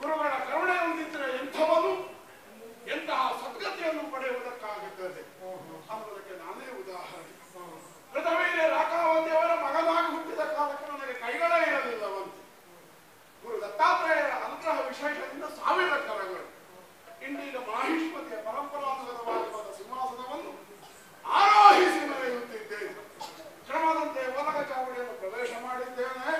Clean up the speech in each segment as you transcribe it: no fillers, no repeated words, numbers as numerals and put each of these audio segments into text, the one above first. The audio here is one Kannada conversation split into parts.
ಗುರುಗಳ ಕರುಣೆ ಹೊಂದಿದ್ರೆ ಎಂಥವನು ಎಂತಹ ಸದ್ಗತಿಯನ್ನು ಪಡೆಯುವುದಕ್ಕಾಗುತ್ತದೆ ಅನ್ನೋದಕ್ಕೆ ನಾನೇ ಉದಾಹರಣೆ. ಕೃತವೀರ್ಯ ರಾಕಾವತಿಯವರ ಮಗನಾಗಿ ಹುಟ್ಟಿದ ಕಾಲಕ್ಕೆ ನನಗೆ ಕೈಗಳೇ ಇರಲಿಲ್ಲವಂತೆ. ಗುರು ದತ್ತಾತ್ರೇಯರ ಅನುಗ್ರಹ ವಿಶೇಷದಿಂದ 1000 ಕರಗಳು. ಇಂದಿನ ಮಾಹಿಷ್ಮತಿಯ ಪರಂಪರಾನುಗತವಾಗಿರುವ ಸಿಂಹಾಸನವನ್ನು ಆರೋಹಿಸಿ ಮೆರೆಯುತ್ತಿದ್ದೇನೆ. ಕ್ರಮದಂತೆ ಒಲಗ ಚಾವಡಿಯನ್ನು ಪ್ರವೇಶ ಮಾಡಿದ್ದೇನೆ.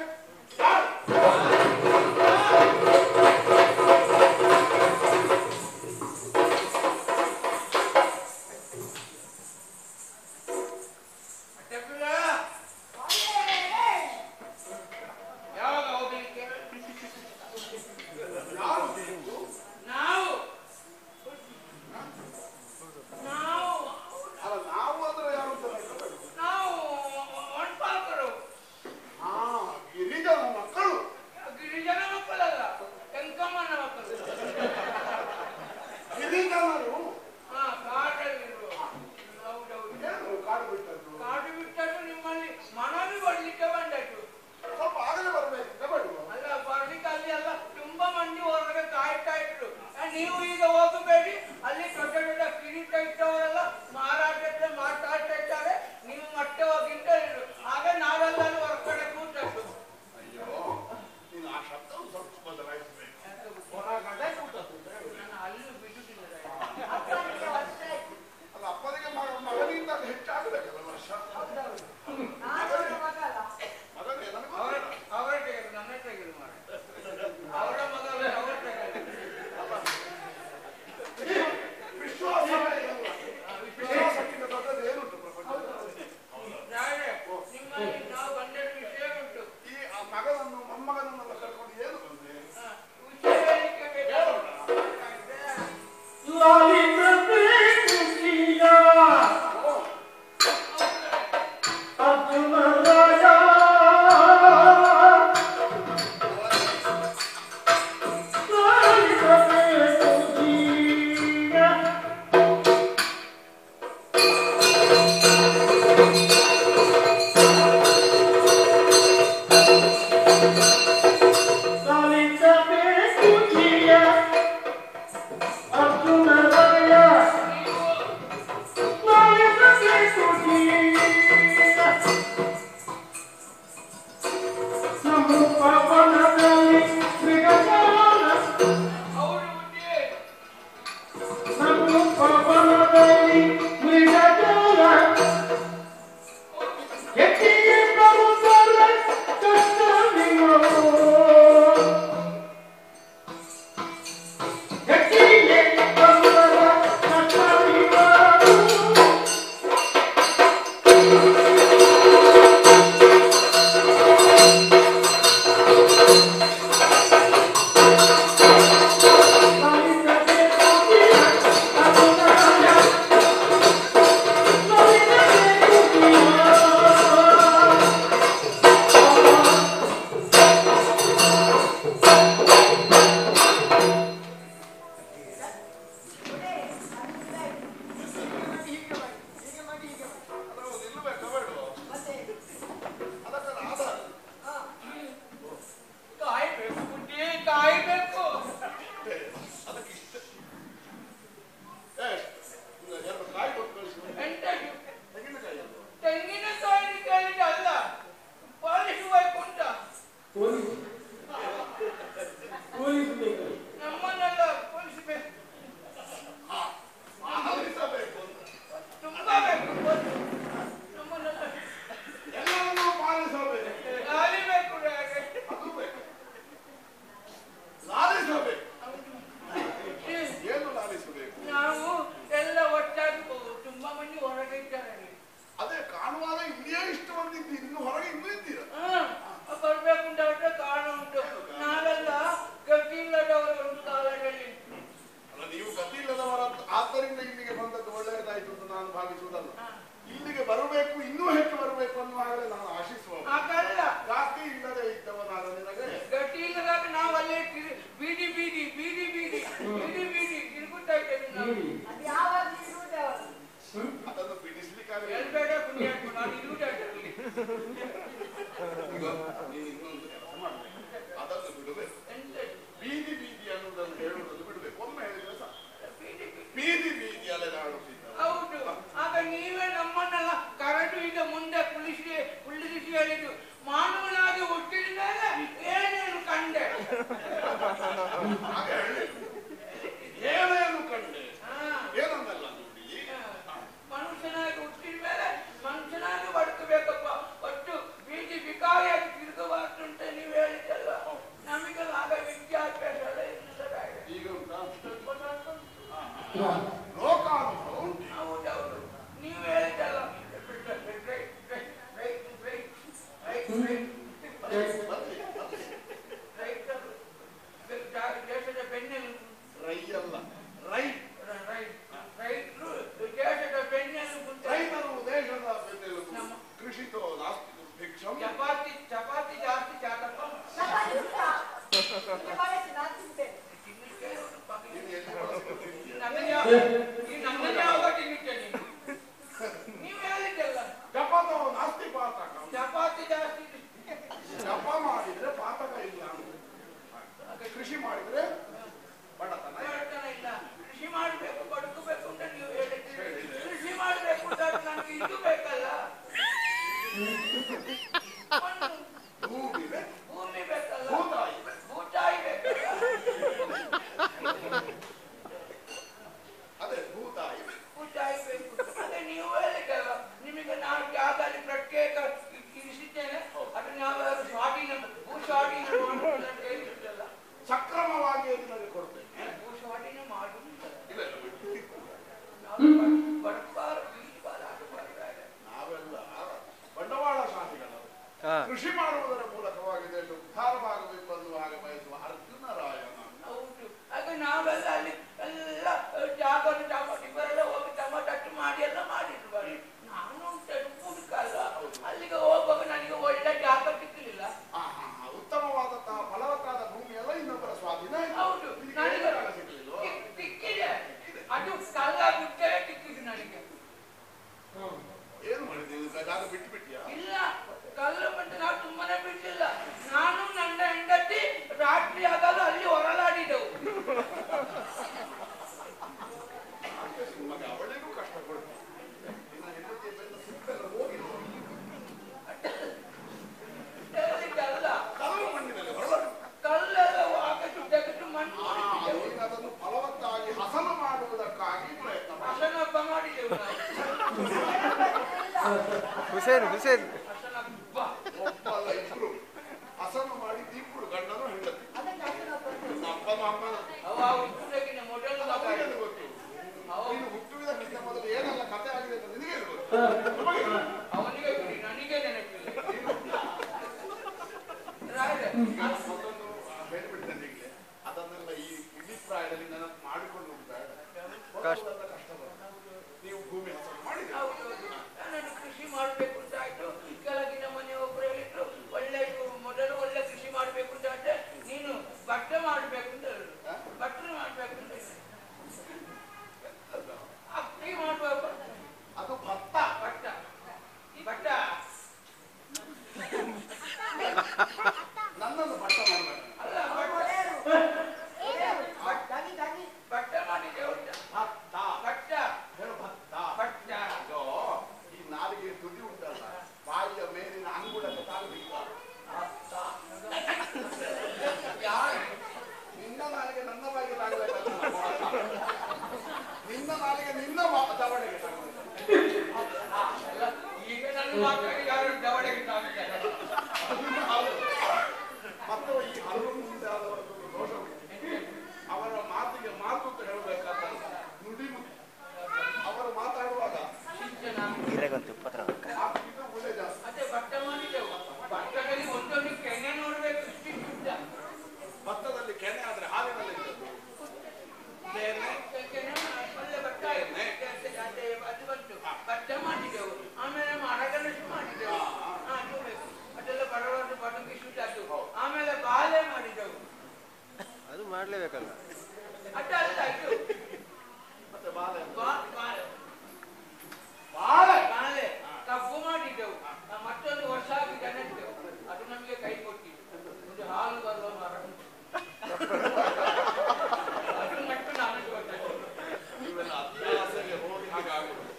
ಬರ್ಬೇಕು ಕಾರಣ ಉಂಟು. ನಾವೆಲ್ಲ ಗಟ್ಟಿಲ್ಲದ ಹಾಗೆ ಹೇಳಿ ಏನೇನು ಕಂಡೆ ಏನನ್ನೆಲ್ಲ ನೋಡಿ ಮನುಷ್ಯನಾಗಿ ಹುಟ್ಟಿದ ಮೇಲೆ ಮನುಷ್ಯನಾಗಿ ಬದುಕಬೇಕಪ್ಪ. ಒಟ್ಟು ಬೀದಿ ಬಿಕಾರಿಯಾಗಿ ತಿರುಗಬಾರ್ದುಂಟ ನೀವು ಹೇಳಿದ್ದಲ್ಲ. ನಮಗೆಲ್ಲ ಆಗ ವಿದ್ಯಾಭ್ಯಾಸ ಎಲ್ಲ ಇರಲಿಲ್ಲ. ಈಗ ಉಂಟಾ ಲೋಕಾನುಭವ ಉಂಟು. ಹೌದೌದು ನೀವು ಹೇಳಿದ್ದಲ್ಲ. ದೇಶದ ಬೆನ್ನೆಲುಬು ರೈಯಲ್ಲ ರೈಟ್ ರೈತರು ದೇಶದ ಬೆನ್ನೆಲುಬು. ರೈತರು ದೇಶದ ಬೆನ್ನೆಲುಬು. ಕೃಷಿತೋ ನಾಸ್ತಿ ದುರ್ಭಿಕ್ಷಂ. ಚಪಾತಿ ಚಪಾತಿ ಜಾಸ್ತಿ ಚಾತಪ್ಪ. ನೀವು ಹೇಳಿದ್ದಲ್ಲ ಜಪತೋ ನಾಸ್ತಿ ಪಾತಕ. ಚಪಾತಿ ಜಾಸ್ತಿ ಜಪ ಮಾಡಿದ್ರೆ ಪಾತಕ ಇಲ್ಲ. ಕೃಷಿ ಮಾಡಿದ್ರೆ ಬಡತನ ಇಲ್ಲ. ಕೃಷಿ ಮಾಡಬೇಕು ಬದುಕಬೇಕು ಅಂತ ನೀವು ಹೇಳಿದ್ರಿ. ಕೃಷಿ ಮಾಡಬೇಕು ಅಂತ ನಮ್ಗೆ ಇದು ಬೇಕಲ್ಲ. ಭೂಮಿ ಬೇಕಲ್ಲ. ಭೂತಾಯಿ ಬೇಕಲ್ಲ. ಅದೇ ಭೂತಾಯಿ ಭೂತಾಯಿ ಬೇಕು. ಅದೇ ನೀವು ಹೇಳಿದ್ದಲ್ಲ ನಿಮಗೆ ನಾನು ಜಾಗದಲ್ಲಿ ಪ್ರತ್ಯೇಕ ಇರಿಸಿದ್ದೇನೆ. ಅದನ್ನ ನಾವು ಸ್ವಾಧೀನ ಭೂಸ್ವಾಧೀನ ಮಾಡುವುದಿಲ್ಲ ಅಂತ ಹೇಳಿದ್ದಲ್ಲ. ಸಕ್ರಮವಾಗಿ ನಿಮಗೆ ಕೊಡ್ತೇನೆ. ಭೂಸ್ವಾಧೀನ ಮಾಡುವುದಿಲ್ಲ. ನಾವೆಲ್ಲ ಬಂಡವಾಳಶಾಹಿಗಳು. ಕೃಷಿ ಮಾಡುವುದರ ಮೂಲಕವಾಗಿ ದೇಶ ಉದ್ಧಾರವಾಗಬೇಕು ಅನ್ನುವಾಗ ಬಯಸುವ ಅರ್ಜುನರಾಯನ. ಹೌದು. ಆಗ ನಾವೆಲ್ಲ ಅಲ್ಲಿ ಎಲ್ಲ ಜಾಗ ಇವರೆಲ್ಲ ಹೋಗಿ ಟಮಾಟಟ್ಟು ಮಾಡಿ ಎಲ್ಲ ಮಾಡಿದ್ರು. ನಾನು ಹುಡುಕಲ್ಲ. ಅಲ್ಲಿಗೆ ಹೋಗುವಾಗ ನನಗೆ ಒಳ್ಳೆ ಜಾಗ ಸಿಕ್ಕಲಿಲ್ಲ. ಉತ್ತಮವಾದಂತಹ ಫಲವತ್ತಾದ ಭೂಮಿ ಎಲ್ಲ ಇನ್ನೊಬ್ಬರ ಸ್ವಾಧೀನ. ಹೌದು ನನಗೆ ಸಿಕ್ಕಲಿಲ್ಲ. ಸಿಕ್ಕಿದೆ. ಅದು ಕಲ್ಲ ಗುಡ್ಡೆ ಸಿಕ್ಕಿದೆ ನನಗೆ. ಏನು ಮಾಡಿದ್ದೀವಿ? ಜಾಗ ಬಿಟ್ಟು ಬಿಟ್ಟಿಯಾ? ಇಲ್ಲ ಕಲ್ಲು ಬಂದು ನಾವು ಸುಮ್ಮನೆ ಬಿಟ್ಟಿಲ್ಲ. ನಾನು ನನ್ನ ಹೆಂಡತಿ ರಾತ್ರಿ ಆಗಲು ಅಲ್ಲಿ ಹೊರಲಾಡಿದೆವು. ನಿಮಗೆ ಅವಳಿಗೂ ಕಷ್ಟ ಕೊಡ್ತೀನಿ. ಹೇಳಿದ್ದಲ್ಲ ಕಲ್ಲು ಮಣ್ಣಿನಲ್ಲಿ ಹೊರಲಾಡಿ ಕಲ್ಲೆಲ್ಲ ಹಾಕಿಟ್ಟು ತೆಗೆದು ಮಣ್ಣು ಅದನ್ನು ಫಲವತ್ತಾಗಿ ಹಸನು ಮಾಡುವುದಕ್ಕಾಗಿ ಪ್ರಯತ್ನ ಮಾಡಿ. ಹಸನೊಬ್ಬ ಮಾಡಿದೆವು ನಾವು. ಹುಸೇನ್ ಹಸನೊಬ್ಬ ಒಬ್ಬಲ್ಲ ಇಬ್ರು ಹಸನು ಮಾಡಿ ಇಬ್ರು ಗಂಡನು ಹೆಂಡತಿ. ಅಪ್ಪನ ಅಮ್ಮನ ಅವ ಹುಟ್ಟುವುದಕ್ಕಿಂತ ಮೊದಲು ಅವನಿಗೆ ಗೊತ್ತು. ನೀನು ಹುಟ್ಟುವುದಕ್ಕಿಂತ ಮೊದಲು ಏನೆಲ್ಲ ಕಥೆ ಆಗಿದೆ ಅಂತ ನಿನಗೆ ಗೊತ್ತು. ಅವನಿಗೆ ಬಿಡಿ ನನಗೆ ನೆನಪಿಲ್ಲ. ಮತ್ತೊಂದು ಹೇಳ್ಬಿಡ್ತೇನೆ ಈಗಲೇ. ಅದನ್ನೆಲ್ಲ ಈ ಅಭಿಪ್ರಾಯದಲ್ಲಿ ನೆನಪು ಮಾಡಿಕೊಂಡು ಹೋಗ್ತಾರೆ. ಕಷ್ಟ ಬರ್ತದೆ. ನೀವು ಭೂಮಿ ಹಸನು ಮಾಡಿದ್ರೆ ನಾನು ಕೃಷಿ ಮಾಡಬೇಕು ಅಂತ ಆಯ್ತು. ಕೆಳಗಿನ ಮನೆ ಒಬ್ಬರು ಹೇಳಿದ್ರು ಒಳ್ಳೆ ಮೊದಲು ಒಳ್ಳೆ ಕೃಷಿ ಮಾಡಬೇಕು ಅಂತ ಆದ್ರೆ ನೀನು ಬಟ್ಟೆ ಮಾಡಬೇಕು ಅಂತ ಹೇಳಿದ್ರು. ಬಟ್ಟೆ ಮಾಡಬೇಕು ಅಂತ ಅಕ್ಕಿ ಮಾಡಬೇಕು. ಅದು ಭತ್ತ. ಬಟ್ಟ ಬಟ್ಟ ನನ್ನನ್ನು ಭತ್ತ ಮಾಡಬೇಕು. ಅಲ್ಲ ಬಟ್ಟೆ ಮಾಡಿದ್ದೇವೆ. ಭತ್ತ ಬಟ್ಟ ಹೇಳು ಭತ್ತ. ಬಟ್ಟ ಇದು ಈ ನಾಲಿಗೆ ತುದಿ ಉಂಟಲ್ಲ, ಬಾಯಿಯ ಮೇಲಿನ ಅಂಗುಳಕ್ಕೆ ತಾಗಬೇಕು. ಭತ್ತ. ಯಾರು ನಿನ್ನ ನಾಲಿಗೆ ನನ್ನ ಬಾಯಿಗೆ ತಾಗಬೇಕಲ್ಲ. ನಿನ್ನ ನಾಲಿಗೆ ನಿನ್ನ ದವಡೆಗೆ ತಾಗಬೇಕು. ಈಗ ನನ್ನ ಮಕ್ಕಳಿಗೆ ಯಾರು ದವಡೆಗೆ ತಾಗಿದ್ದಾರೆ. ಮತ್ತು ಈ ಹಲ್ಲು ಮುಂದೆ ಆದವರದ್ದು ದೋಷ ಉಂಟು. ಅವರ ಮಾತಿಗೆ ಮಾತು ಅಂತ ಹೇಳಬೇಕಾದ ನುಡಿ ಅವರು ಮಾತಾಡುವಾಗ ಇದು ಒಳ್ಳೆ ಜಾಸ್ತಿ. ಅದೇ ಭತ್ತ ಮಾಡಿದೆವು. ಭತ್ತದಲ್ಲಿ ಒಂದೊಂದು ಕೆನೆ ನೋಡ್ಬೇಕು. ಇಷ್ಟಿಷ್ಟ ಭತ್ತದಲ್ಲಿ ಕೆನೆ ಆದ್ರೆ ಹಾಲಿನಲ್ಲಿ ಇದ್ದದ್ದು ಕೆನೆ ಒಳ್ಳೆ ಭತ್ತ ಅದು ಬಂತು. ಭತ್ತ ಮಾಡಿದೆವು. ಆಮೇಲೆ ಮರಗೆಣಸು ಮಾಡಿದೆವು. ಅದು ಬೇಕು. ಅದೆಲ್ಲ ಬಡವರು ಬದುಕಿಸುತ್ತದ್ದು. ಆಮೇಲೆ ಬಾಳೆ ಮಾಡಿದೆವು. ಅದು ಮಾಡ್ಲೇಬೇಕಲ್ಲ. ಅದಲ್ಲ ಇದು ಮತ್ತೆ ಬಾಳೆ ಬಾಳೆ ಬಾಳೆ ಕಬ್ಬು ಮಾಡಿದ್ದೆವು. ಮತ್ತೊಂದು ವರ್ಷ ಆಗಿ ನೆಟ್ಟಿದ್ದೆವು. ಅದು ನಮಗೆ ಕೈ ಕೊಟ್ಟಿದ್ದು. ಒಂದು ಹಾಲು ಬರುವ ಮರ ಅದು ನೆಟ್ಟು ನಾನು ಇವೆಲ್ಲ ಅತ್ಯಾಸೆಗೆ ಹೋಗಿ ಹಾಗಾಗುವುದು.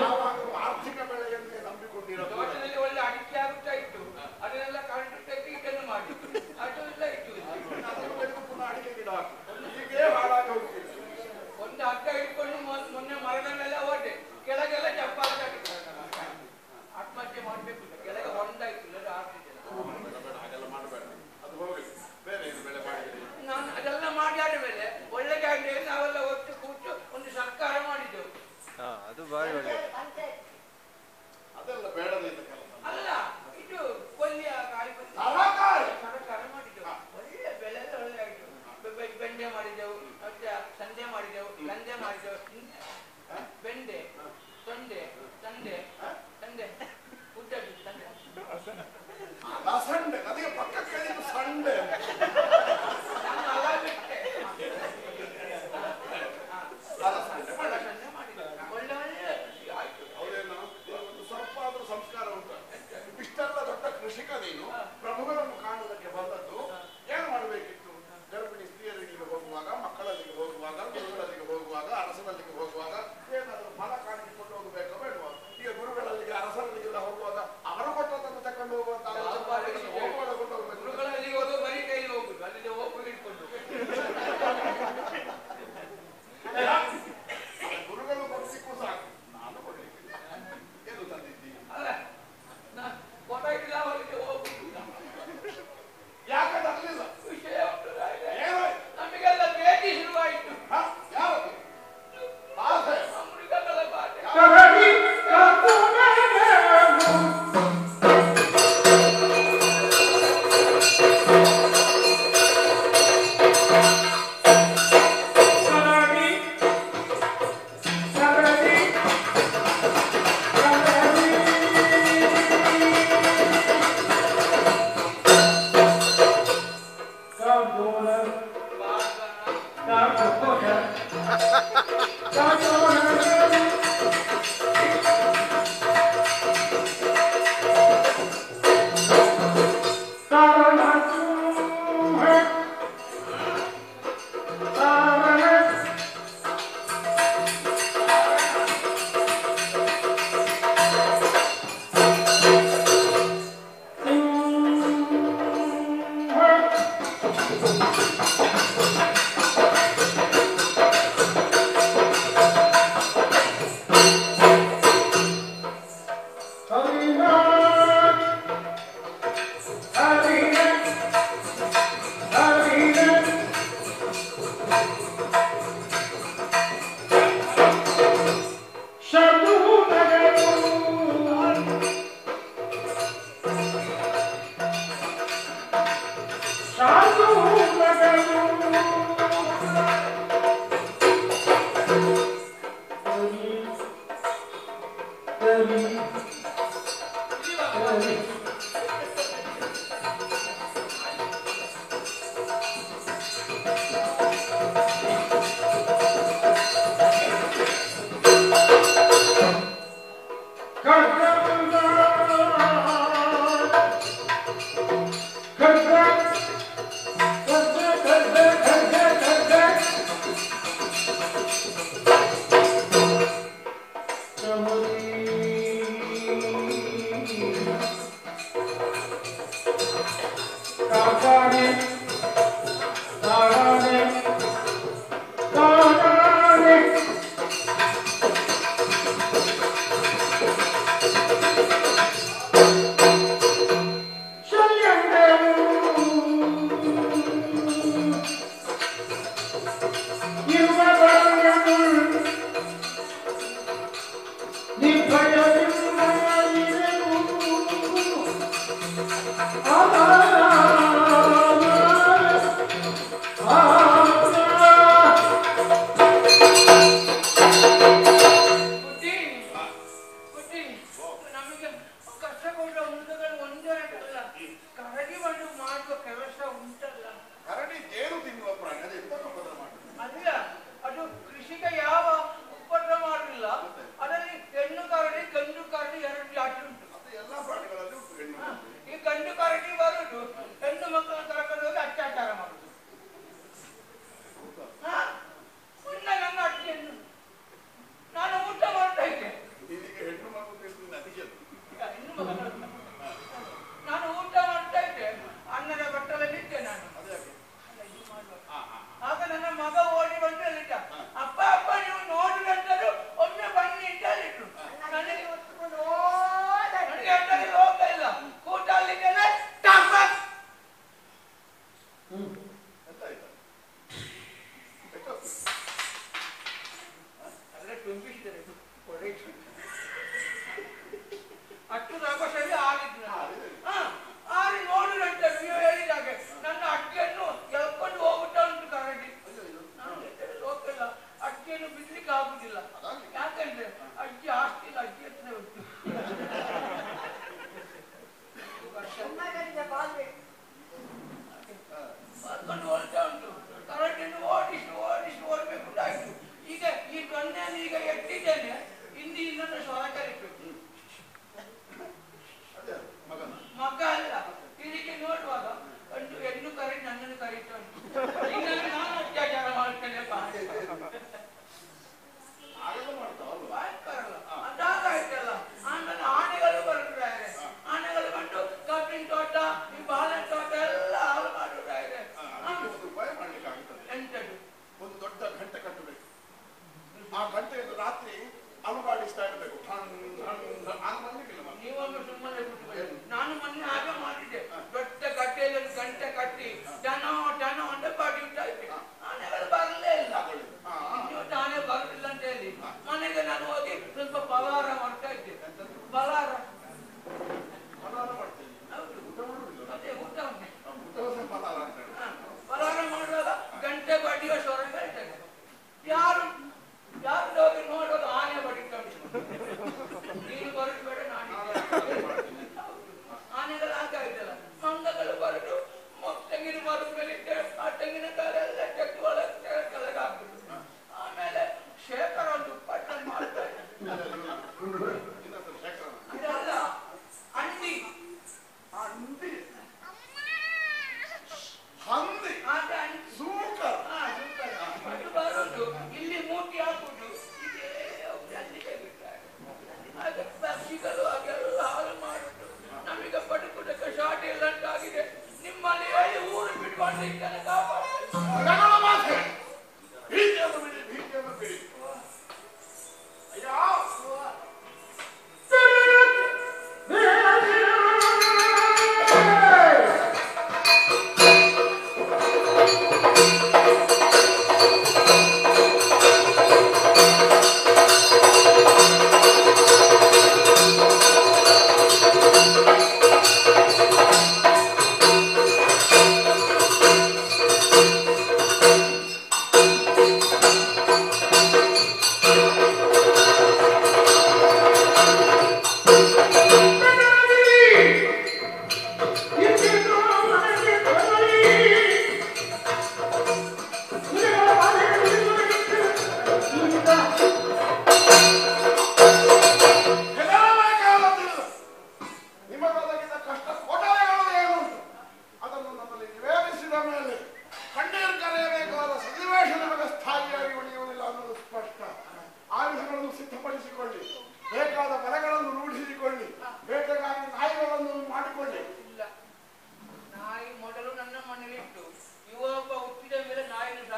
ಯಾವಾಗಲೂ ಆರ್ಥಿಕ ಬೆಳೆಯನ್ನೇ ನಂಬಿಕೊಂಡಿರೋದು. ತೋಟದಲ್ಲಿ ಒಳ್ಳೆ ಅಡಿಕೆ ಆಗುತ್ತಾ ಇತ್ತು. ಅದನ್ನೆಲ್ಲ ಕರೆಂಟ್ ತೆಗೆದು ಇದನ್ನು ಮಾಡಿದ್ದು. ಅದು ಇಲ್ಲ ಇತ್ತು. ಅದನ್ನು ಬೆಳೆದು ಪುನಃ ಅಡಿಕೆ ಗಿಡ ಸಾಕು. ಹೀಗೆ ಹಾಳಾಗಿ ಹೋಗ್ತೀವಿ. ಒಂದು ಹಗ್ಗ ಇಟ್ಕೊಂಡು ಮೊನ್ನೆ ಮರದ ಮೇಲೆ ಓಟೆ ಕೆಳಗೆಲ್ಲ ಚಪ್ಪಾಳೆ ಆತ್ಮಹತ್ಯೆ ಮಾಡ್ಬೇಕು. ಕೆಳಗೆ ಹೊಂದಾಯ್ತು ಹಾಗೆಲ್ಲ ಮಾಡಬೇಡ. ಅದು ಹೋಗಿ ಬೇರೆ ಇದು ಬೆಳೆ ಮಾಡಿದ್ರಿ. ನಾನು ಅದೆಲ್ಲ ಮಾಡಿ ಮೇಲೆ ಒಳ್ಳೆ ಜಾಗ ನಾವೆಲ್ಲ ಒಟ್ಟು ಕೂತು ಒಂದು ಸರ್ಕಾರ ಮಾಡಿದ್ದೆವು. ಅದು ಬಾರಿ ಒಳ್ಳೆ. ಅದೆಲ್ಲ ಬೇಡದಿದ್ದ ಕೆಲಸ ಅಲ್ಲ, ಇದು ಕೊಲ್ಲಿಯ ಕಾಯಿ ಸರ್ಕಾರ ಮಾಡಿದ್ದೆವು. ಒಳ್ಳೆ ಬೆಳೆ ಎಲ್ಲ ಒಳ್ಳೆ ಆಯ್ತು. ಬೆಂಡೆ ಮಾಡಿದೆವು, ಮತ್ತೆ ಸಂಡೆ ಮಾಡಿದೆವು, ಗಂದೆ ಮಾಡಿದೆವು, ಬೆಂಡೆ ತೊಂಡೆ ತಂದೆ ತಂದೆ ಉದ್ದದ್ದು ತಂದೆ ಸಂಡೆ ನನಗೆ ಪಕ್ಕಕ್ಕೆ ಸಂಡೆ ನಾನು ಅಲ್ಲ ಬಿಟ್ಟೆ. ಒಳ್ಳೆ ಒಳ್ಳೆ ಆಯ್ತು. ಅವರೇನು ಒಂದು ಸ್ವಲ್ಪ ಆದ್ರೂ ಸಂಸ್ಕಾರ ಉಂಟು. ಇಷ್ಟೆಲ್ಲ ದೊಡ್ಡ ಕೃಷಿಕ ನೀನು ಪ್ರಭುಗಳನ್ನು ಕಾಣುವುದಕ್ಕೆ ಬಂದದ್ದು ಏನು ಮಾಡಬೇಕಿತ್ತು? ಗರ್ಭಿಣಿ ಸ್ತ್ರೀಯರಿಗೆ ಹೋಗುವಾಗ, ಮಕ್ಕಳಲ್ಲಿಗೆ ಹೋಗುವಾಗ, ಗುರುಗಳಲ್ಲಿಗೆ ಹೋಗುವಾಗ, ಅರಸನಲ್ಲಿಗೆ ಹೋಗುವಾಗ ಏನಾದರೂ ಫಲ ಕಾಣಿಸಿಕೊಂಡು ಹೋಗಬೇಕೋ ಬೇಡವಾ? ಈಗ ಗುರುಗಳಲ್ಲಿಗೆ ಅರಸರಲ್ಲಿಗೆಲ್ಲ ಹೋಗುವಾಗ ಅವರು ಕೊಟ್ಟದನ್ನು ತಕೊಂಡು ಹೋಗುವಂತ ಹೋಗುವಾಗ ಕೊಂಡು ಹೋಗ್ಬೇಕು. ಗುರುಗಳಲ್ಲಿ ಹೋದು ಬರೀ ಕೈ ಹೋಗುದು, ಅಲ್ಲಿ ಹೋಗುದು ಇಟ್ಕೊಂಡು ಗುರುಗಳು ಕೊಡಿಸಿಕ್ಕೂ ಸಾಕು, ನಾನು ಕೊಡ್ಲಿಕ್ಕಿಲ್ಲ. ಏನು ತಂದಿದ್ದೀನಿ? ಅಲ್ಲ, ನಾನು ಫೋಟೋ ಇಟ್ಟಿಲ್ಲ ಅವರಿಗೆ ಹೋಗುದು. ಯಾಕೆ ತರಲಿಲ್ಲ? ವಿಷಯ ಉಂಟು ರಾಯ್ರೆ. ಏನಾಯ್ತು? ನಮಗೆಲ್ಲ ಭೇಟಿ ಶುರುವಾಯಿತು. ಯಾವುದು ಭಾಷೆ? ಮೃಗಗಳ ಬಾಟೆ.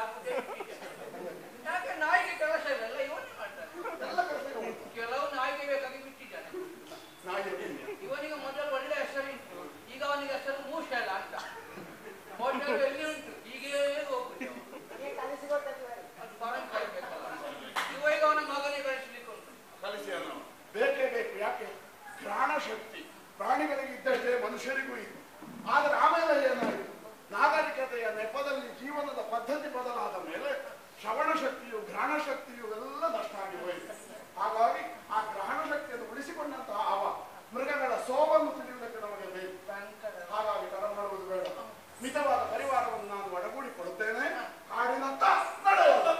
ಹಾಕುದೇ ಬಿಟ್ಟಿದ್ದೆ. ಯಾಕೆ ನಾಯಿಗೆ ಕೆಲಸ ಇರಲ್ಲ, ಇವನೇ ಮಾಡ್ತಾನೆ. ಎಲ್ಲ ಕೆಲಸ ಉಂಟು. ಕೆಲವು ನಾಯಿಗೆ ಬೇಕಾಗಿ ಬಿಟ್ಟಿದ್ದಾನೆ. ಇವನಿಗೆ ಮೊದಲು ಒಳ್ಳೆ ಹೆಸರಿತ್ತು, ಈಗ ಅವನಿಗೆ ಹೆಸರು ಮೂಷಲ ಅಂತ. ಹೋಟೆಲ್ ಎಲ್ಲಿ ಉಂಟು, ಹೀಗೇ ಹೋಗುದು. ಅದು ಪರಂಪರೆ ಬೇಕಲ್ಲ. ಇವಾಗ ಅವನ ಮಗನೇ ಕಳಿಸ್ಲಿಕ್ಕೆ ಉಂಟು. ಕಲಿಸಿ ಅನ್ನೋ ಬೇಕೇ ಬೇಕು. ಯಾಕೆ? ಪ್ರಾಣ ಶಕ್ತಿ ಪ್ರಾಣಿಗಳಿಗೆ ಇದ್ದಷ್ಟೇ ಮನುಷ್ಯರಿಗೂ ಇದೆ. ಆದರೆ ಆಮೇಲೆ ಏನಾಯಿತು, ನಾಗರಿಕತೆಯ ನೆಪದಲ್ಲಿ ಜೀವನದ ಪದ್ಧತಿ ಬದಲಾದ ಮೇಲೆ ಶ್ರವಣ ಶಕ್ತಿಯು ಘ್ರಾಣ ಶಕ್ತಿಯು ಎಲ್ಲ ನಷ್ಟ ಆಗಿ ಹೋಯಿತು. ಹಾಗಾಗಿ ಆ ಗ್ರಹಣ ಶಕ್ತಿಯನ್ನು ಉಳಿಸಿಕೊಂಡಂತಹ ಅವ ಮೃಗಗಳ ಸೋವನ್ನು ತಿಳಿಯುವುದಕ್ಕೆ ನಮಗೆ ಬೇಕು. ಹಾಗಾಗಿ ತಡ ಮಾಡುವುದು ಬೇಡ. ಮಿತವಾದ ಪರಿವಾರವನ್ನು ನಾನು ಒಡಗೂಡಿಕೊಳ್ಳುತ್ತೇನೆ. ಕಾಡಿನಂತ ನಡೆಯೋದು.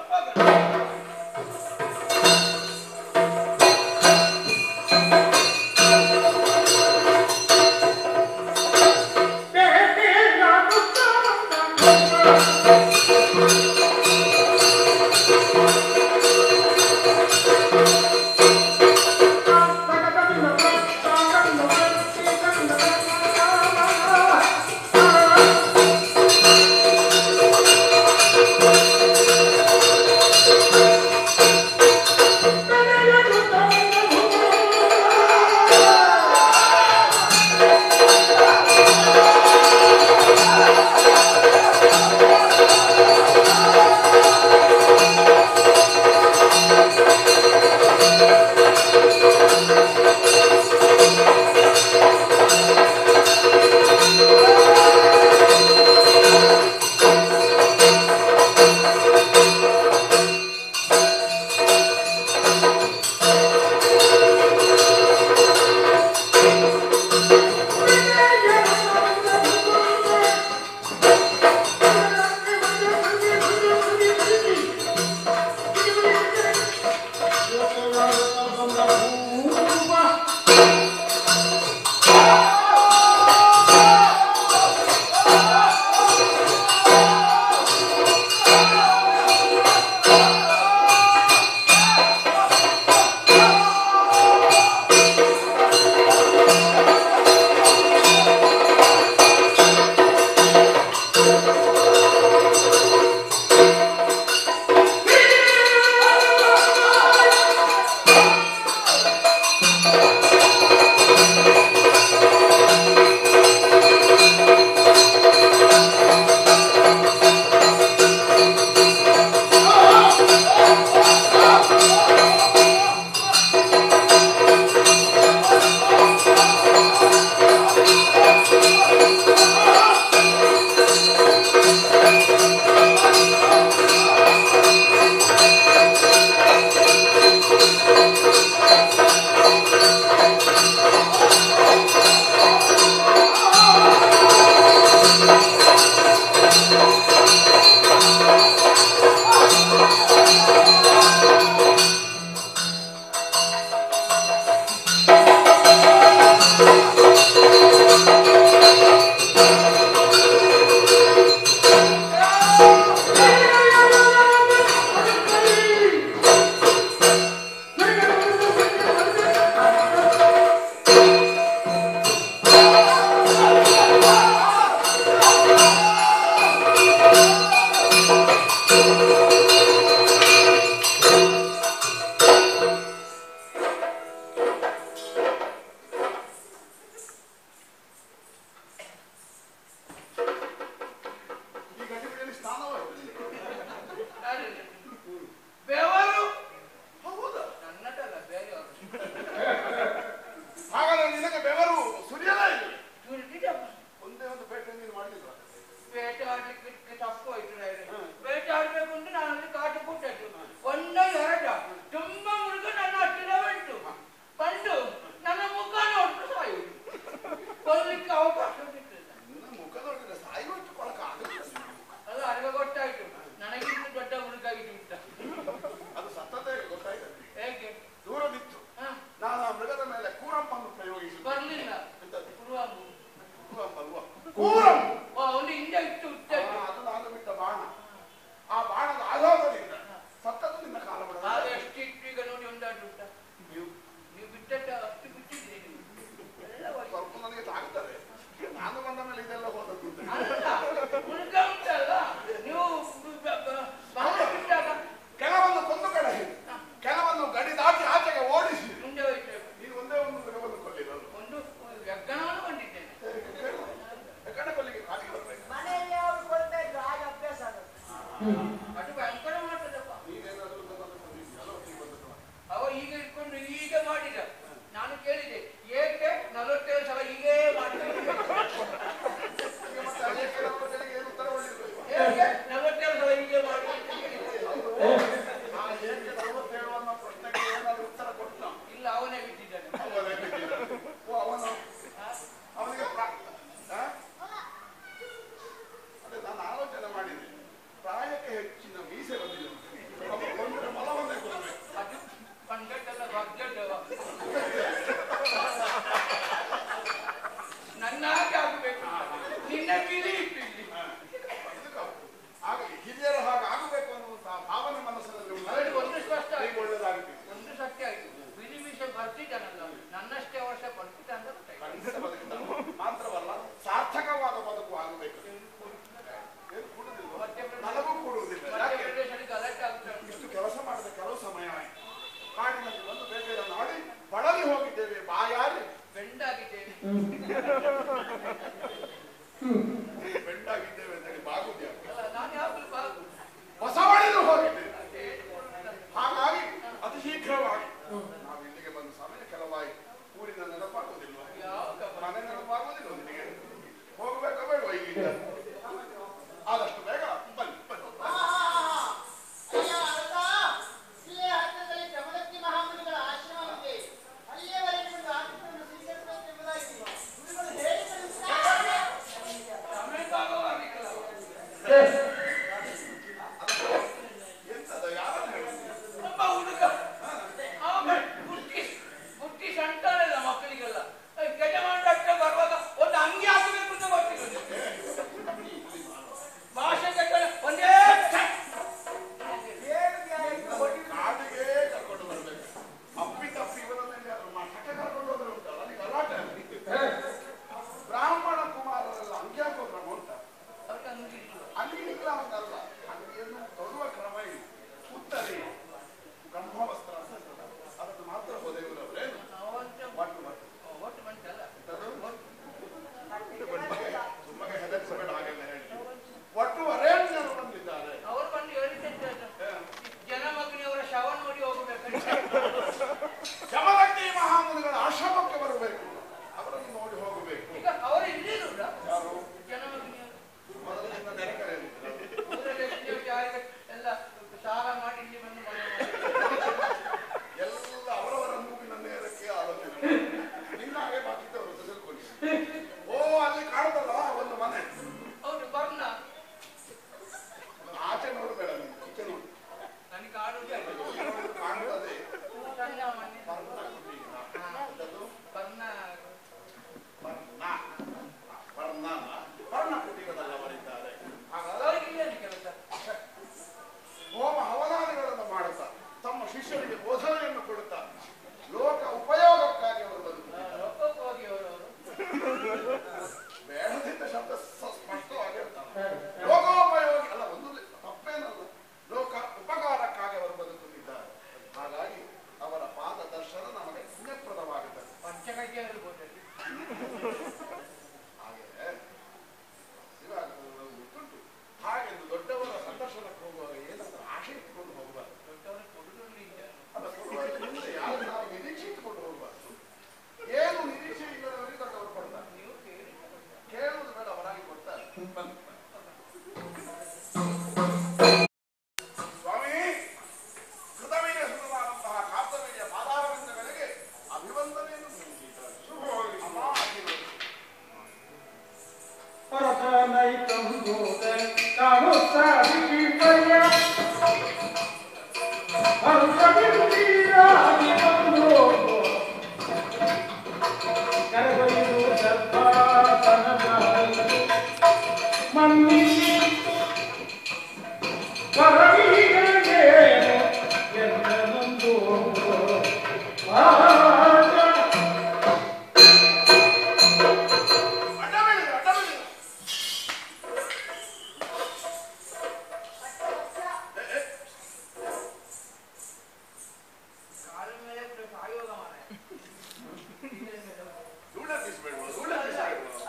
ಅದು ಭಯಂಕರ ಮಾಡ್ತದಪ್ಪ. ನೀನೇನಾದ್ರೂ ನನ್ನನ್ನು ಬಂದಿದ್ದೀಯಲ್ಲ ಒಟ್ಟಿಗೆ ಬಂದದ್ದು. ಅವ ಈಗ ಇಟ್ಕೊಂಡು ಹೀಗೆ ಮಾಡಿದ. ನಾನು ಕೇಳಿದೆ ಏಕೆ 47 ಸಲ ಹೀಗೇ ಮಾಡಿದ. ಮತ್ತೆ ಅದೇ ಕೇಳೋರಿಗೆ ಏನು ಉತ್ತರ ಒಳ್ಳೆಯದು. ಏಕೆ 47 ಸಲ ಹೀಗೆ ಮಾಡಿ ಅಂತ ಕೇಳಿದೆ. ಆ ಏಕೆ 47 ಅನ್ನೋ ಪ್ರಶ್ನೆಗೆ ಏನಾದ್ರು ಉತ್ತರ ಕೊಟ್ಟ? ಇಲ್ಲ, ಅವನೇ ಬಿಟ್ಟಿದ್ದಾನೆ. ಅವನೇ ಬಿಟ್ಟಿದ್ದಾನೆ. ಓ ಅವನು ಅವನಿಗೆ ಅದೇ ನಾನು ಆಲೋಚನೆ ಮಾಡಿದೆ, ಪ್ರಾಯಕ್ಕೆ ಹೆಚ್ಚಿನ ಮೀಸೆ ಬಂದಿದೆ. ಒಂದರ ಮಲವನ್ನೇ ಕೊಡಬೇಕು. ಅದು ಪಂಗಟ್ಟೆಲ್ಲ ಬಗ್ಗಡ್ಡವ. ನನ್ನ ಹಾಗೆ ಆಗಬೇಕು. ನಿನ್ನ ಕಿಲಿ ಇಟ್ಟಿಲ್ಲಿ. ಹಾಗೆ ಹಿರಿಯರ ಹಾಗೆ ಆಗಬೇಕು ಅನ್ನುವಂತಹ ಭಾವನೆ ಮನಸ್ಸಿನಲ್ಲಿ ಒಂದು ಸ್ಪಷ್ಟ ಆಯ್ತು. ಒಳ್ಳೆದಾಗುತ್ತೆ. ಒಂದು ಸತ್ಯ ಆಯ್ತು. ಬಿಳಿ ಮೀಸೆ ಬರ್ತಿದ್ದಾನಲ್ಲ, ನನ್ನಷ್ಟೇ ವರ್ಷ ಬರ್ತಿದ್ದ ಅಂತ ಖಂಡಿತ ಬದುಕಿದ್ದಾನೆ. ಮಾತ್ರವಲ್ಲ, ಸಾರ್ಥಕವಾದ ಬದುಕು ಆಗಬೇಕು. ನನಗೂ ಕೊಡುವುದಿಲ್ಲ. ಗಲಾಟೆ ಆಗ್ತದೆ. ಇಷ್ಟು ಕೆಲಸ ಮಾಡಿದ ಕೆಲವು ಸಮಯ ಆಯಿತು. ಕಾಡಿನಲ್ಲಿ ಬಂದು ಬೇಗ ಮಾಡಿ ಬಳಲಿ ಹೋಗಿದ್ದೇವೆ. ಬಾಯಾರಿ ಬೆಂಡಾಗಿದ್ದೇವೆ. ಬೆಂಡಾಗಿದ್ದೇವೆ ಅಂತ ಹೇಳಿ ಬಾಗುದ್ಯ ನಾನು ಯಾವಾಗಲೂ ಬಾಗು. ಹೊಸವಳಿದು ಹೋಗಿದ್ದೇವೆ. ಹಾಗಾಗಿ ಅತಿ ಶೀಘ್ರವಾಗಿ ನಾವು ಇಲ್ಲಿಗೆ ಬಂದ ಸಮಯ ಕೆಲವಾಯಿತು. ಊರಿನ ನೆನಪಾಗುವುದಿಲ್ಲ, ಮನೆ ನೆನಪಾಗುವುದಿಲ್ಲ. ನಿನಗೆ ಹೋಗ್ಬೇಕೋ ಬೇಡ ಈಗ ಆದಷ್ಟು ಬೇಗ ಬನ್ನಿ ಬನ್ನಿ. ಎಂತದ ಯಾರನ್ನ ಹೇಳುತ್ತೀವಿ? ನಮ್ಮ ಹುಡುಗ ಬುಟ್ಟಿ ಸಂತಾನಲ್ಲ ಮಕ್ಕಳಿಗೆಲ್ಲ. ಕೆಟ್ಟ ಮಾಡಾಕ್ತಾ ಬರುವಾಗ ಒಂದು ಅಂಗಿ ಹಾಕಬೇಕು ಅಂತ ಗೊತ್ತಿಲ್ಲ. ಭಾಷೆ ಕೆಟ್ಟ ಒಂದೇ ಕಾಡಿಗೆ ಕರ್ಕೊಂಡು ಬರ್ಬೇಕು. ಅಪ್ಪಿ ತಪ್ಪಿ ಇವರನ್ನೆಲ್ಲ ಮಠಕ್ಕೆ ಕರ್ಕೊಂಡು ಹೋದ್ರೆ ಉಂಟಲ್ಲ, ಅಲ್ಲಿ ಗಲಾಟೆ. ಬ್ರಾಹ್ಮಣ ಕುಮಾರರೆಲ್ಲ ಅಂಗಿ ಹಾಕೋ ಕ್ರಮ ಉಂಟ? ಅವ್ರಿಗೆ ಅಂಗಿ ಇಲ್ಲ. ಅಂಗಿ ಇಲ್ಲ ಅಂತಲ್ಲ, ಅಂಗಿಯನ್ನು ತೊಡುವ ಕ್ರಮ ಇಲ್ಲ. ಉತ್ತರಿ ಬ್ರಹ್ಮವಸ್ತ್ರ ಅಂತ ಇರ್ತದೆ, ಅದನ್ನು ಮಾತ್ರ ಹೋದೆಯವರವರೇನು ಒಟ್ಟು ಬಂತಲ್ಲ. ಸುಮ್ಮಗೆ ಹೆದರಿಸಬೇಡ ಹಾಗೆಲ್ಲ ಹೇಳಿ. ಒಟ್ಟು ಅರೇಂಜರು ಬಂದಿದ್ದಾರೆ. ಅವರು ಬಂದು ಹೇಳಿದ್ದೆ ಜನಮಗ್ನಿಯವರ ಶವ ನೋಡಿ ಹೋಗಬೇಕಂತ. ಜಮದಗ್ನಿ ಮಹಾಮುನಿಗಳ ಆಶ್ರಮಕ್ಕೆ ಬರಬೇಕು, ಅವರನ್ನು ನೋಡಿ ಹೋಗಬೇಕು. ಈಗ ಅವರು ಇಲ್ಲಿರುವುದ ಯಾರು? ಜನಮಗ್ನಿಯವರು ಮೊದಲಿನಿಂದ ನೆನಕರೇನಿದ್ರು ಊರಲ್ಲಿ ಎಲ್ಲ ಸಾಲ ಮಾಡಿ ಇಲ್ಲಿ ಬಂದು ಮನೆ ಎಲ್ಲ ಅವರವರ ಮೂಗಿನ ನೇರಕ್ಕೆ ಆಲೋಚನೆ. ನಿನ್ನ ಹಾಗೆ ಬಾಕಿದ್ದವರು ತಿಳ್ಕೊಳ್ಳಿ. ಓ ಅಲ್ಲಿ ಕಾಣುತ್ತಲ್ಲ ಒಂದು ಮನೆ, ಹೌದು ಬರ್ಣ. ಆಚೆ ನೋಡಬೇಡ, ನೀನು ಈಚೆ ನೋಡು. ನನಗೆ ಆಡುವುದೇ ಕಾಣುತ್ತದೆ ಸಣ್ಣ ಮನೆ ಬರ್ಣ ಕುಟೀರ. ಅದದು ಬರ್ಣ ಬರ್ಣ ಬರ್ಣ ಬರ್ಣ ಕುಟೀರದಲ್ಲವರಿದ್ದಾರೆ. ಹಾಗಾದ್ರೆ ಅವರಿಗೆ ಇಲ್ಲೇನು ಕೆಲಸ? ಹೋಮ ಹವನಾದಿಗಳನ್ನು ಮಾಡುತ್ತಾ ತಮ್ಮ ಶಿಷ್ಯರಿಗೆ ಬೋಧನೆಯನ್ನು ಕೊಡುತ್ತಾ ಲೋಕ ಉಪಯೋಗಕ್ಕಾಗಿ ಅವರು ಬದುಕುತ್ತಾರೆ. ಲೋಕೋಪಯೋಗಿ ಅವರು ಬೇಡದಿದ್ದ ಶಬ್ದ ಸ್ಪಷ್ಟವಾಗಿರ್ತಾರೆ. ಲೋಕೋಪಯೋಗಿ ಅಲ್ಲ, ಒಂದು ತಪ್ಪೇನಲ್ಲ, ಲೋಕ ಉಪಕಾರಕ್ಕಾಗಿ ಅವರು ಬದುಕುತ್ತಿದ್ದಾರೆ. ಹಾಗಾಗಿ ಅವರ ಪಾದ ದರ್ಶನ ನಮಗೆ ಪುಣ್ಯಪ್ರದವಾಗುತ್ತದೆ. ಪಂಚಗಜ್ಜೆ ಇರ್ಬೋದು. ಹಾಗೆ ಇವಾಗ ಗೊತ್ತುಂಟು. ಹಾಗೆಂದು ದೊಡ್ಡವರ ಸಂದರ್ಶನಕ್ಕೆ ಹೋಗುವಾಗ ಏನಾದರೂ ಆಶೆ ಇಟ್ಟುಕೊಂಡು ಹೋಗಬಾರ್ದು. ದೊಡ್ಡವರು ಕೊಡುಗಲ್ಲಿ ಅಲ್ಲ, ಕೊಡುವಾಗ ಮುಂದೆ ಯಾರು ನಾವು ನಿರೀಕ್ಷೆ ಇಟ್ಟುಕೊಂಡು ಹೋಗಬಾರ್ದು. ಏನು ನಿರೀಕ್ಷೆ ಇಲ್ಲದವರಿಗೆ ದೊಡ್ಡವರು ಕೊಡ್ತಾರೆ. ನೀವು ಕೇಳಿ ಕೇಳುವುದು ಬೇಡ, ಅವರಾಗಿ ಕೊಡ್ತಾರೆ. ಸ್ವಾಮಿ, ಕೃತವೀಯ ಸುತವಾದಂತಹ ಕಾರ್ತವೀಯ ಪಾದಾರವಿಂದಗಳಿಗೆ ಅಭಿವಂದನೆಯನ್ನು ನೀಡಿದ್ದಾರೆ. ಶುಭವಾಗಿ ಅಮ್ಮ ಆಗಿರುವುದು.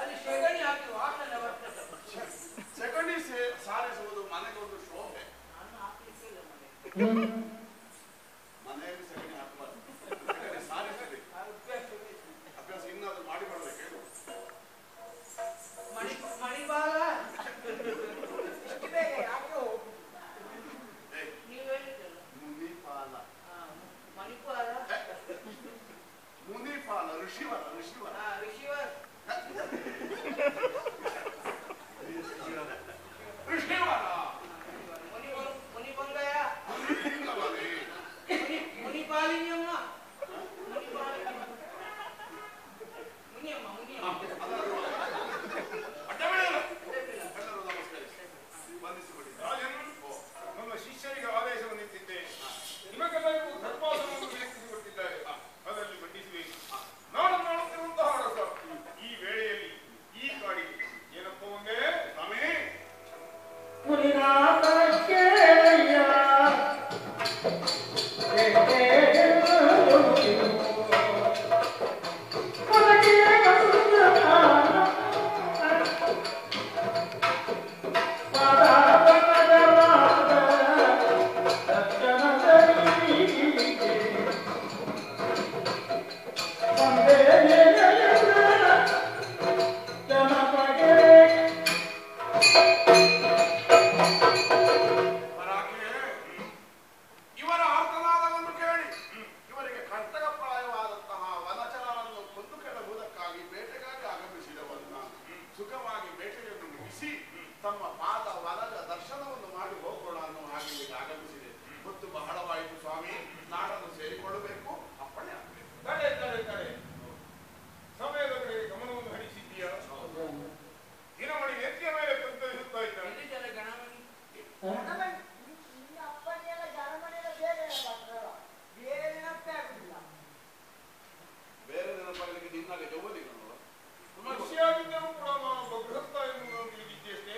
ಅಲ್ಲಿ ಸೆಗಣಿ ಹಾಕಿ ವಾಸನೆ ಬರ್ತದೆ. ಸೆಗಣಿ ಸಾರಿಸುವುದು ಮನೆಗೆ ಒಂದು ಶೋಭೆ. ನಾನು ಮನೆಯಲ್ಲಿ ಸಗಣಿ ಹಾಕಬಾರ್ದು, ಸಗಣಿ ಸಾರಿಸಬೇಕು. ಅಭ್ಯಾಸ ಇನ್ನಾದ್ರೂ ಮಾಡಿ ಮಾಡಬೇಕು. ಮಣಿಪಾಲ ಇಷ್ಟು ಬೇಗ ಯಾಕೆ ಹೋಗುದು? ನೀವು ಹೇಳಿದ್ದಲ್ಲ ಮುನಿಪಾಲ. ಮಣಿಪಾಲ ಮುನಿಪಾಲ ಋಷಿವರ. ಋಷಿವರ ಋಷಿವರ ಋಷಿವರ ಮುನಿಪಂಗಯ್ಯ ಮುನಿಪಾಲಿನಿಯಮ್ಮ ಮುನಿಯಮ್ಮ ನಮ್ಮ ಶಿಷ್ಯರಿಗೆ ಆದೇಶವನ್ನಿಟ್ಟಿದ್ದೆ. ನಿಮಗೆಲ್ಲರಿಗೂ ಧರ್ಮಾಸನವನ್ನು ವಿನಂತಿಸಿಕೊಟ್ಟಿದ್ದಾರೆ, ಅದರಲ್ಲಿ ಮಂಡಿಸಬೇಕು. ನಾನು ಮಾಡುತ್ತಿರುವಂತಹ ರಸ ಈ ವೇಳೆಯಲ್ಲಿ ಈ ಕಾಡಿಗೆ ಏನಪ್ಪ ಒಂದೇ ಸ್ವಾಮಿ ಇವರ ಆರ್ತನಾದವನ್ನು ಕೇಳಿ ಇವರಿಗೆ ಕರ್ತವ್ಯಪ್ರಾಯವಾದಂತಹ ವನಚರವನ್ನು ಕೊಂದು ಕೆಡಹುವುದಕ್ಕಾಗಿ ಬೇಟೆಗಾಗಿ ಆಗಮಿಸಿದವನ್ನ ಸುಖವಾಗಿ ಬೇಟೆಯನ್ನು ಮುಗಿಸಿ ತಮ್ಮ ಪಾದ ವನದ ದರ್ಶನವನ್ನು ಮಾಡಿ ಹೋಗೋಣ ಅನ್ನೋ ಹಾಗೆ ಇಲ್ಲಿಗೆ ಆಗಮಿಸಿದೆ. ಮತ್ತು ಬಹಳವಾಯಿತು ಸ್ವಾಮಿ, ನಾಡನ್ನು ಸೇರಿಕೊಳ್ಳಬೇಕು, ಅಪ್ಪಣೆ ಆಗಬೇಕು. ತಡೆ ತಡೆ ತಡೆ, ಸಮಯದ ಕಡೆಗೆ ಗಮನವನ್ನು ಹರಿಸಿದ್ದೀಯಾ? ದಿನಮಣಿ ನೆತ್ತಿಯ ಮೇಲೆ ಕತ್ತರಿಸುತ್ತಾ ಇದ್ದಾನೆ. ಬೇರೆ ನೆನಪಾಗಲಿಕ್ಕೆ ನಿನ್ನಾಗೆ ಜೌವದಿಗಳು ಮನುಷ್ಯಾಗಿದ್ದರೂ ಕೂಡ ನಾನೊಬ್ಬ ಗೃಹಸ್ಥ ಎನ್ನುವುದನ್ನು ತಿಳಿದಿದ್ದೆಯಷ್ಟೇ.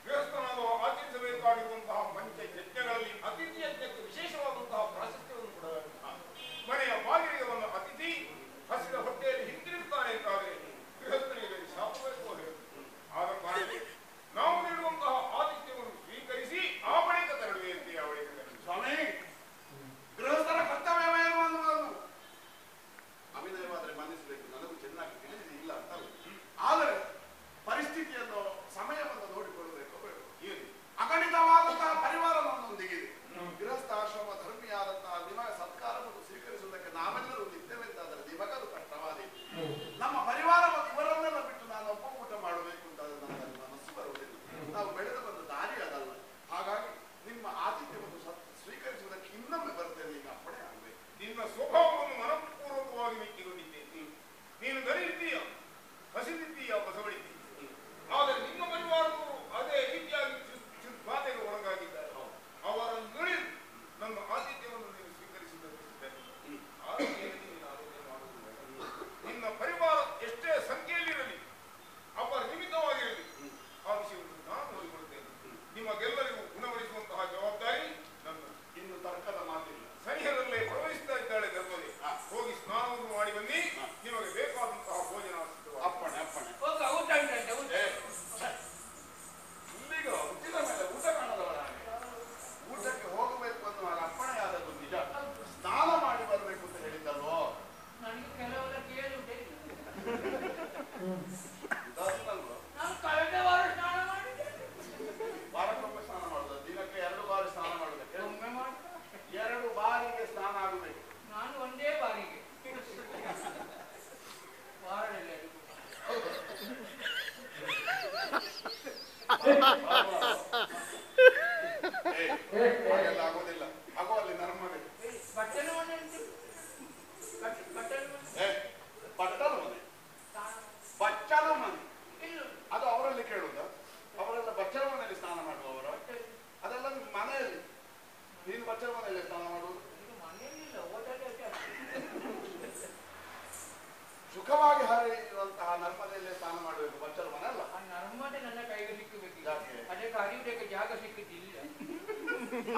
ಗೃಹಸ್ಥನಾದ ಆಚರಿಸಬೇಕಾಗಿರುವಂತಹ ಪಂಚ ಯಜ್ಞಗಳಲ್ಲಿ ಅತಿಥಿ ಯಜ್ಞಕ್ಕೆ ವಿಶೇಷವಾದಂತಹ ಪ್ರಾಶಸ್ತ್ಯವನ್ನು ಕೊಡಬೇಕು. ಮನೆಯ ಬಾಗಿಲಿಗೆ ಬಂದ ಅತಿಥಿ ಹಸಿದ ಹೊಟ್ಟೆಯಲ್ಲಿ ಹಿಂದಿರುತ್ತಾನೆ ಅಂತಾದರೆ ಗೃಹಸ್ಥನಿಗೆ ಶಾಪಬೇಕು ಹೇಳು. ಆದ ಕಾರಣ ನಾವು ನೀಡುವಂತಹ ಆತಿಥ್ಯವನ್ನು ಸ್ವೀಕರಿಸಿ ಆ ಬಳಿಕ ತೆರಳುವೆಯಂತೆ. ಆ ಬಳಿಕ ಸ್ವಾಮಿ, ಗೃಹಸ್ಥರ ಕರ್ತವ್ಯವೇನು ಅನ್ನುವುದನ್ನು ಅಭಿನಯವಾದರೆ ಮನ್ನಿಸಬೇಕು. ನನಗೂ ಚೆನ್ನಾಗಿ ತಿಳಿದಿದೆ, ಇಲ್ಲ ಅಂತಲ್ಲ. ಆದರೆ ಪರಿಸ್ಥಿತಿಯನ್ನು ಸಮಯವನ್ನು ನೋಡಿಕೊಳ್ಳಬೇಕು. ಏನು ಅಗಣಿತವಾದಂತಹ ಪರಿವಾರ ನನ್ನೊಂದಿಗಿದೆ. ಗೃಹಸ್ಥಾಶ್ರಮ ಧರ್ಮಿಯಾದಂತಹ ನಿಮಗೆ ಸತ್ಕಾರವನ್ನು ಸ್ವೀಕರಿಸುವುದಕ್ಕೆ ನಾವೆಲ್ಲರೂ ನಿತ್ಯವೆಂದಾದರೆ ನಿಮಗದು ಕಷ್ಟವಾದೀತು. ನಮ್ಮ ಪರಿವಾರವನ್ನು ಇವರನ್ನೆಲ್ಲ ಬಿಟ್ಟು ನಾನು ಒಪ್ಪಂಬೂಟ ಮಾಡಬೇಕು ಅಂತ ನನ್ನ ಮನಸ್ಸು ಬರುವುದಿಲ್ಲ. ನಾವು ಬೆಳೆದು ಬಂದ ದಾರಿ ಅದಲ್ಲ. ಹಾಗಾಗಿ ನಿಮ್ಮ ಆತಿಥ್ಯವನ್ನು ಸ್ವೀಕರಿಸುವುದಕ್ಕೆ ಇನ್ನೊಮ್ಮೆ ಬರ್ತೇನೆ. ಈಗ ಅಪ್ಪಣೆ ಆಗಬೇಕು. ನಿನ್ನ ಸ್ವಭಾವವನ್ನು ಮನಪೂರ್ವಕವಾಗಿ ಮೆಚ್ಚಿಕೊಂಡಿದ್ದೆ. ನೀನು ದರಿದ್ದೀಯ, ಹಸಿದಿದ್ದೀಯ, ಬಸವಳಿದ್ದೀಯ. ಆದರೆ ನಿಮ್ಮ ಪರಿವಾರದವರು ಅದೇ ರೀತಿಯಾಗಿ ಬಾಧೆಗೆ ಒಳಗಾಗಿದ್ದಾರೆ. ಅವರ ನುಡಿದು ನನ್ನ ಆತಿಥ್ಯವನ್ನು ನೀನು ಸ್ವೀಕರಿಸಿದ್ದರೆ ಆರೋಗ್ಯ ಮಾಡುವುದಿಲ್ಲ. ನಿನ್ನ ಪರಿವಾರ ಎಷ್ಟೇ ಸಂಖ್ಯೆಯಲ್ಲಿರಲಿ, ಅಪರಿಮಿತವಾಗಿರಲಿ, ಆ ವಿಷಯವನ್ನು ನಾನು ನೋಡಿಕೊಳ್ಳುತ್ತೇನೆ. ನಿಮಗೆಲ್ಲರಿಗೂ ಗುಣಪಡಿಸುವಂತಹ ಜವಾಬ್ದಾರಿ ನನ್ನ. ಇನ್ನು ತರ್ಕದ ಮಾತಿಲ್ಲ. ಸನಿಹದಲ್ಲೇ ಪ್ರವಹಿಸ್ತಾ ಇದ್ದಾಳೆ ಧರ್ಮದೇ. ಹೋಗಿ ಸ್ನಾನವನ್ನು ಮಾಡಿ ಬನ್ನಿ. ನಿಮಗೆ ಬೇಕಾದಂತಹ ಭೋಜನ ಅಪ್ಪಣೆ ಅಪ್ಪಣೆ. ಊಟ ಉಂಟಂತೆ ಊಟ ಇಲ್ಲಿಗ ಹುಟ್ಟಿದ ಮೇಲೆ ಊಟ ಕಾಣದವರ ಊಟಕ್ಕೆ ಹೋಗಬೇಕು ಅನ್ನುವ ಅಪ್ಪಣೆ ಆದದ್ದು ನಿಜ. ಸ್ನಾನ ಮಾಡಿ ಬರಬೇಕು ಅಂತ ಹೇಳಿದ್ದಲ್ವೋ? ನನಗೆ ಕೆಲವೆಲ್ಲ ಕೇಳುವುದೇ ಇದಲ್ವೋ? ನಾನು ಕಳೆದ ವಾರ ಸ್ನಾನ ಮಾಡಿದ್ದೇನೆ. ವಾರಕ್ಕೊಮ್ಮೆ ಸ್ನಾನ ಮಾಡುದು, ದಿನಕ್ಕೆ 2 ಬಾರಿ ಸ್ನಾನ ಮಾಡುದಕ್ಕೆ ಒಮ್ಮೆ ಮಾಡ್ತಾ 2 ಬಾರಿಗೆ ಸ್ನಾನ ಆಗಬೇಕು. ನಾನು ಒಂದೇ ಬಾರಿಗೆ ವಾರದಲ್ಲಿ ಹಾಗೆಲ್ಲ ಆಗೋದಿಲ್ಲ. ಆಗೋ ಅಲ್ಲಿ ನರ್ಮದೆ ಬಟ್ಟಲು ಮನೆ ಉಂಟು. ಬಟ್ಟಲು ಮನೆ ಬಟ್ಟಲು ಮನೆ, ಬಚ್ಚಲು ಮನೆ ಅದು ಅವರಲ್ಲಿ ಕೇಳುದ? ಅವರೆಲ್ಲ ಬಚ್ಚಲ ಮನೆಯಲ್ಲಿ ಸ್ನಾನ ಮಾಡುವವರು. ಅದೆಲ್ಲ ನಿಮ್ಮ ಮನೆಯಲ್ಲಿ. ನೀನು ಬಚ್ಚಲ ಮನೆಯಲ್ಲಿ ಸ್ನಾನ ಮಾಡುವುದು? ಮನೆಯಲ್ಲಿಲ್ಲ, ಹೋಟೆಲ್ ಸುಖವಾಗಿ ಹರಿಯುವಂತಹ ನರ್ಮದೆಯಲ್ಲೇ ಸ್ನಾನ ಮಾಡಬೇಕು. ಬಚ್ಚಲ ಮನೆ ಅಲ್ಲ. ಆ ನರ್ಮದೆ ನನ್ನ ಕೈಗೆ ಸಿಕ್ಕಬೇಕು. ಯಾಕೆ? ಅದಕ್ಕೆ ಹರಿಯುವುದಕ್ಕೆ ಜಾಗ ಸಿಕ್ಕಿದ್ದಿಲ್ಲ.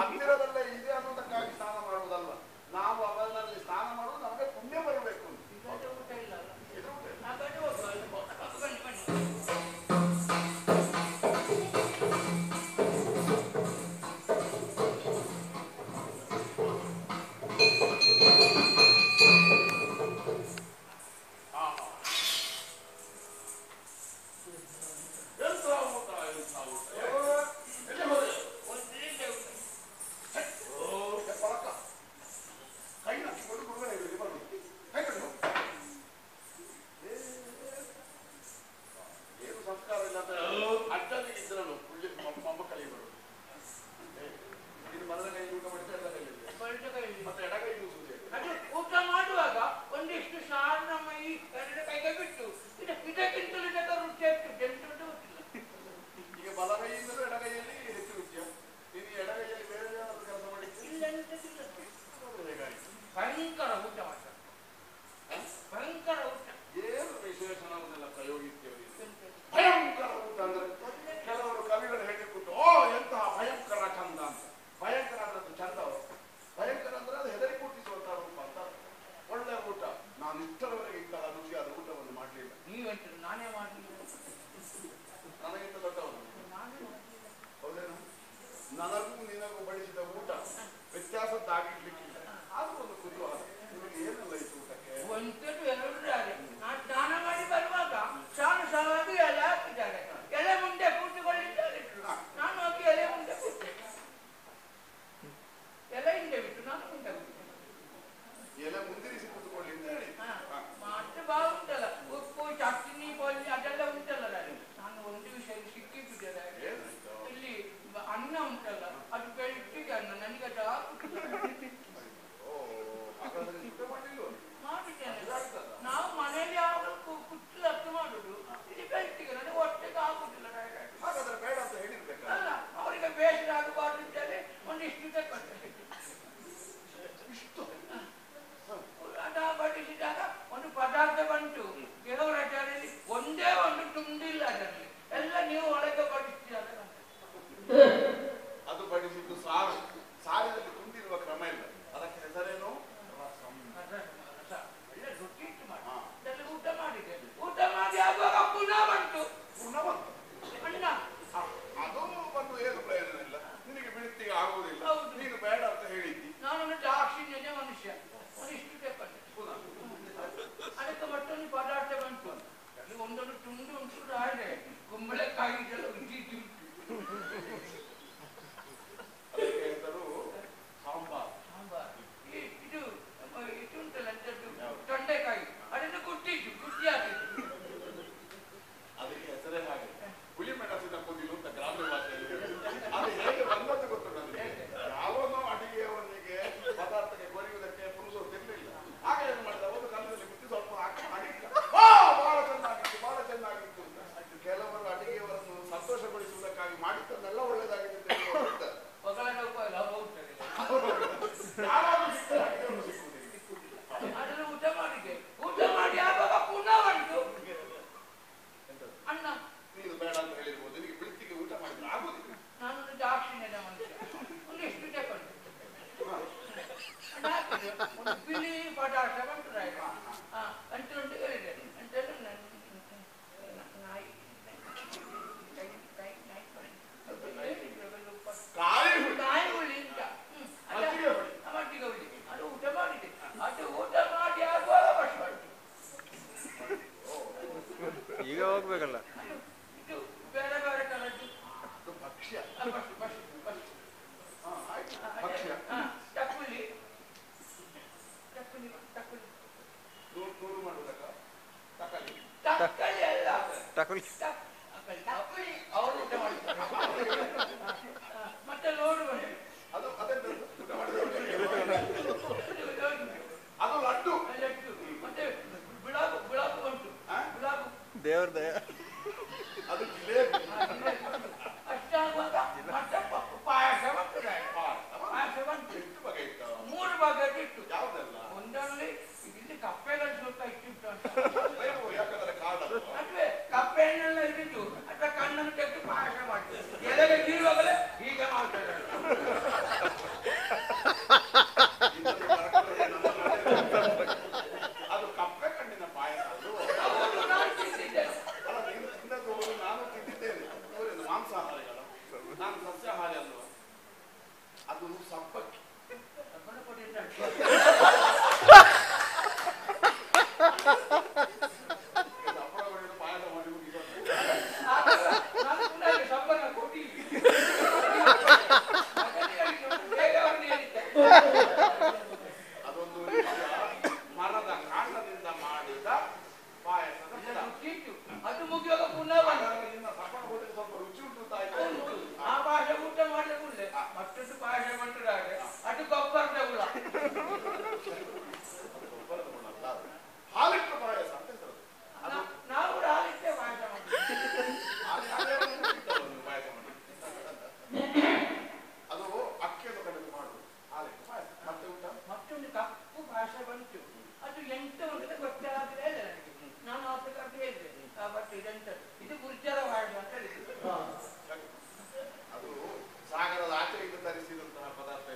ಹತ್ತಿರದಲ್ಲೇ ಇದೆ ಅನ್ನೋದಕ್ಕಾಗಿ ಸ್ನಾನ ಮಾಡುವುದಲ್ಲ. ನಾವು ಅವರಲ್ಲಿ ಸ್ನಾನ ಮಾಡುವುದು ನಮಗೆ ಪುಣ್ಯ ಬರಬೇಕು ಅಂತ. ಊಟ ಇಲ್ಲ ಅಲ್ಲ. ಎದುರು ಊಟ ಇಲ್ಲ. ಆ ಕಡೆ ಹೋಗುವ. ಬನ್ನಿ ಬನ್ನಿ. ನನಗೂ ನಿನಗೂ ಬಡಿಸಿದ ಊಟ ವ್ಯತ್ಯಾಸದ್ದಾಗಿರ್ಲಿಕ್ಕಿಲ್ಲ. ಆದ್ರೂ ಒಂದು ಕುತೂಹಲ, ನಿಮಗೆ ಏನೆಲ್ಲ ಇತ್ತು ಊಟಕ್ಕೆ? ಒಂಟು ಎರಡು ನಾನು ಸ್ನಾನ ಮಾಡಿ ಬರುವಾಗ ಸಾಲಾಗಿ ಎಲೆ ಹಾಕಿದ್ದಾರೆ. ಎಲೆ ಮುಂದೆ ಕೂತುಕೊಂಡಿದ್ದಾರೆ. ನಾನು ಹೋಗಿ ಎಲೆ ಮುಂದೆ ಕೂತೆ. ಎಲೆ ಹಿಂದೆ ಬಿಟ್ಟು ನಾನು ಮುಂದೆ ಕೂತೆ. ಎಲೆ ಮುಂದಿರಿಸಿ ಕೂತ್ಕೊಳ್ಳಿ ಅಂತ ಹೇಳಿ. ಮತ್ತೆ ಬಾಗುಂಟಲ್ಲ, ಉಪ್ಪು ಚಟ್ನಿ ಪೊಲ್ಲಿ ಅದೆಲ್ಲ ಉಂಟಲ್ಲ. ನಾನು ಒಂದು ವಿಷಯ ಸಿಕ್ಕಿಬಿಟ್ಟಿದ್ದಾರೆ. ಇಲ್ಲಿ ಅನ್ನ ಉಂಟಲ್ಲ, ಅದು ಬೆಳ್ತಿಗೆ ಅನ್ನ, ನನಗೆ ಅದು ಮಾಡಿದ್ದೇನೆ. ನಾವು ಮನೆಯಲ್ಲಿ ಯಾವಾಗ ಕುಚ್ಚಲು ಅರ್ಥ ಮಾಡುದು, ಇಲ್ಲಿ ಬೆಳ್ತಿಗೆ ನನಗೆ ಹೊಟ್ಟೆಗೆ ಆಗುದಿಲ್ಲ. ಹಾಗಾದ್ರೆ ಬೇಡ ಅಂತ ಹೇಳಿರ್ಬೇಕು. ಅಲ್ಲ, ಅವರಿಗೆ ಬೇಸರ ಆಗಬಾರ್ದು ಅಂತೇಳಿ ಒಂದಿಷ್ಟು ತಗೊಂಡೆ. ಇಷ್ಟು ಅದ ಬಡಿಸಿದಾಗ ಒಂದು ಪದಾರ್ಥ ಬಂತು. ದೇವರಾಚಾರ್ಯಲ್ಲಿ ಒಂದೇ ಒಂದು ತುಂಡಿಲ್ಲ ಅದರಲ್ಲಿ, ಎಲ್ಲ ನೀವು ಒಳಗೆ ಬಡಿಸ್ತೀರ. ಅದು ಬಡಿಸಿದ್ದು ಸಾರು. ಸಾರಿನಲ್ಲಿ ತುಂಬಿರುವ ಕ್ರಮ ಇಲ್ಲ. ಅದಕ್ಕೆ ಹೆಸರೇನು? ಒಳ್ಳೆ ರೊಟ್ಟಿ ಇಟ್ಟು ಮಾಡಿ ಅದರಲ್ಲಿ ಊಟ ಮಾಡಿದೆ. ಊಟ ಮಾಡಿ ಆಗುವಾಗ ಪುನಃ ಬಂತು. ಪುನಃ ಬಂತು ಅಣ್ಣ. ಅದು ಬಂದು ಏನು ಪ್ರಯೋಜನ ಇಲ್ಲ. ನಿನಗೆ ಬಿಡುತ್ತಿಗೆ ಆಗುವುದಿಲ್ಲ. ಹೌದು. ನೀನು ಬೇಡ ಅಂತ ಹೇಳಿದ್ದಿ. ನಾನೊಂದು ದಾಕ್ಷಿಣ್ಯದ ಮನುಷ್ಯ. ಒಂದಿಷ್ಟು ತಗೊಂಡೆ. ಅದಕ್ಕೆ ಮತ್ತೊಂದು ಪದಾರ್ಥ ಬಂತು. ಅಲ್ಲಿ ಒಂದೊಂದು ತುಂಡು ಉಂಟು. ರಾಳೆ ಕುಂಬಳಕಾಯಿ ಇದೆಲ್ಲ ಉಂಟಿಟ್ಟು ಅದಕ್ಕೆ ಹೆಸರು ಸಾಂಬಾರ್. ಇದು ಉಂಟಲ್ಲ ತೊಂಡೆಕಾಯಿ, ಅದನ್ನು ಕುಟ್ಟಿ ಹಾಕಿದ್ದು. ಅದಕ್ಕೆ ಹೆಸರೇ ಹಾಗೆ. ಹುಳಿ ಮೆಣಸಿನ ಕುದಿಲು ಅಂತ ಗ್ರಾಮ್ಯ ಭಾಷೆಯಲ್ಲಿ. ಅದು ಹೇಗೆ ಬಂದದ್ದು ಗೊತ್ತು ನನಗೆ. ಯಾವನೋ ಅಡಿಗೆಯವನಿಗೆ ಪದಾರ್ಥಕ್ಕೆ ಕೊರಿಯುವುದಕ್ಕೆ ಪುರುಷರಿರಲಿಲ್ಲ. ಆಗ ಏನು ಮಾಡಿದ, ಒಂದು ಕಲ್ಲಲ್ಲಿ ಬಿಟ್ಟು ಸ್ವಲ್ಪ ಹಾಕಿ ಮಾಡಿಲ್ಲ. ಬಹಳ ಚೆನ್ನಾಗಿತ್ತು, ಬಹಳ ಚೆನ್ನಾಗಿತ್ತು ಅಂತ. ಕೆಲವರು ಅಡಿಗೆಯವರನ್ನು ಸಂತೋಷಗೊಳಿಸುವುದಕ್ಕಾಗಿ ಮಾಡಿದ್ದನ್ನೆಲ್ಲ ಒಳ್ಳೇದಾಗಿದೆ ಅಂತ ಹೇಳುತ್ತಿದ್ದಾರೆ. ಅದನ್ನು ಊಟ ಮಾಡಿದೆ. ಊಟ ಮಾಡಿ ಆವಾಗ ಪುನಃ ಬಂತು. ಅಣ್ಣ. ನೀನು ಬೇಡ ಅಂತ ಹೇಳಿರ್ಬೋದು. ನಿನಗೆ ಬಿಳಿತಿಗೆ ಊಟ ಮಾಡಿದ್ರೆ ಆಗುದಿಲ್ಲ. ನಾನೊಂದು ದಾಕ್ಷಿಣ್ಯದ ಮನುಷ್ಯ. ಒಂದಿಷ್ಟು ತಗೊಂಡು ಒಂದು ಬಿಳಿ ಪದಾರ್ಥ ಬಂತು. ಅಂತೊಂದು ಹೇಳಿದೆ ಅಂತೇಳಿ ಕಾಯಿ ಹುಳಿ ಅಂತ ಮಟ್ಟಿಗೆ ಹುಳಿ. ಅದು ಊಟ ಮಾಡಿದೆ. ಅದು ಊಟ ಮಾಡಿ ಆಗುವಾಗ ಬಸ್ ಬಂತು. ಈಗ ಹೋಗ್ಬೇಕಲ್ಲ. ಇದು ಬೇರೆ ಬೇರೆ ಕಲದ್ದು ಭಕ್ಷ್ಯ. ಟಕ್ಕುಲಿ ನೂರು ಮಾಡುವುದಕ್ಕ ತಕ್ಕಲಿ. ತಕ್ಕಲಿ ಅಲ್ಲ, ಟಕಲಿ. ಅವರು ಊಟ ಮಾಡಿದ್ದಾರೆ. ಮತ್ತೆ ಲೋಡು ಬಂತು. ಅದು ಅದನ್ನು ಊಟ ಮಾಡಿದ್ರೆ ಅದು ಲಡ್ಡು. ಮತ್ತೆ ಗುಲಾಬು ಬಂತು. ಗುಲಾಬು ದೇವ್ರ ದಯ. ಅದು ಜಿಲೇಬಿ. ಅಷ್ಟಾಗುವಾಗ ಮತ್ತೆ ಪಾಯಸ ಬಂತು. ಪಾಯಸ ಬಂತು. ಎಷ್ಟು ಬಗೆ ಇತ್ತು? 3 ಬಗೆಟ್ ಇತ್ತು. ಯಾವುದೆಲ್ಲ? ಒಂದರಲ್ಲಿ ಇಲ್ಲಿ ಕಪ್ಪೆಗಳು ಸ್ವಲ್ಪ ಇಟ್ಟಿತ್ತು ಅಂತ. ಯಾಕಂದ್ರೆ ಕಾಡು ಅದುವೇ ಕಪ್ಪೆ ಹಣ್ಣೆಲ್ಲ ಇಟ್ಟಿತ್ತು. ಅಥವಾ ಕಣ್ಣನ್ನು ತೆಗೆದು ಪಾಯಸ ಮಾಡ್ತಾರೆ. ಎಲೆಗೆ ನೀರುವಾಗಲೇ ಹೀಗೆ ಮಾಡ್ತಾರೆ. ಅದು ಕಪ್ಪೆ ಕಣ್ಣಿನ ಪಾಯಸ. ನಾನು ತಿಂದಿದ್ದೆ. ಅಲ್ಲ, ನೀನು ತಿನ್ನದು ನಾನು ತಿಂದಿದ್ದೇನೆ. ಇವರೇನು ಮಾಂಸಾಹಾರಿಗಳ? ನಾನು ಸಸ್ಯಾಹಾರಿ ಅಲ್ವಾ? ಅದು ಸಬ್ಬಕ್ಕಿ. ಅಪ್ಪಳಗಳನ್ನು ಪಾಯಸ ಮಾಡಿ ಅದೊಂದು ರೀತಿಯ ಮರದ ಕಾಂಡದಿಂದ ಮಾಡಿದ ಪಾಯಸದ ಅದು ಮುಗಿಯುವಾಗ ಪುನಃ ನಿನ್ನ ಸಪ್ಪಳ ಹೋಟೆಲ್ ಸ್ವಲ್ಪ ರುಚಿ ಉಂಟು ಅಂತ ಆಯ್ತು. ಆ ಪಾಯಸ ಊಟ ಮಾಡಲಿಕ್ಕೆ ಮತ್ತೊಂದು ಪಾಯಸ ಮಾಡಿದ್ರೆ ಅದು ಗೊಬ್ಬರದ ಹುಳ. ಹಾಲಿಟ್ಟು ಪಾಯಸ ಅಂತ ಹೆಸರು. ನಾವು ಹಾಲಿಟ್ಟೆ ಪಾಯಸ ಮಾಡ್ತೀವಿ. ಪಾಯಸ ಮಾಡಿ ಅದು ಅಕ್ಕಿಯನ್ನು ಕಡಿಮೆ ಮಾಡುದು. ಹಾಲಿಟ್ಟು ಪಾಯಸ. ಮತ್ತೆ ಊಟ ಮತ್ತೊಂದು ಕಪ್ಪು ಪಾಯಸ ಬಂತು. ಅದು ಎಂತ ಅಂತ ಗೊತ್ತಾಗಲೇ ಇಲ್ಲ ನನಗೆ. ನಾನು ಆತಕ್ಕೆ ಹೇಳಿದೆ, ಬಟ್ ಇದೆಂತದ್ದು, ಇದು ಗುರ್ಜರ ಪಾಯಸ ಅಂತ ಹೇಳಿದ್ರು. ಅದು ಸಾಗರದ ಆಚೆಯಿಂದ ತರಿಸಿದಂತಹ ಪದಾರ್ಥ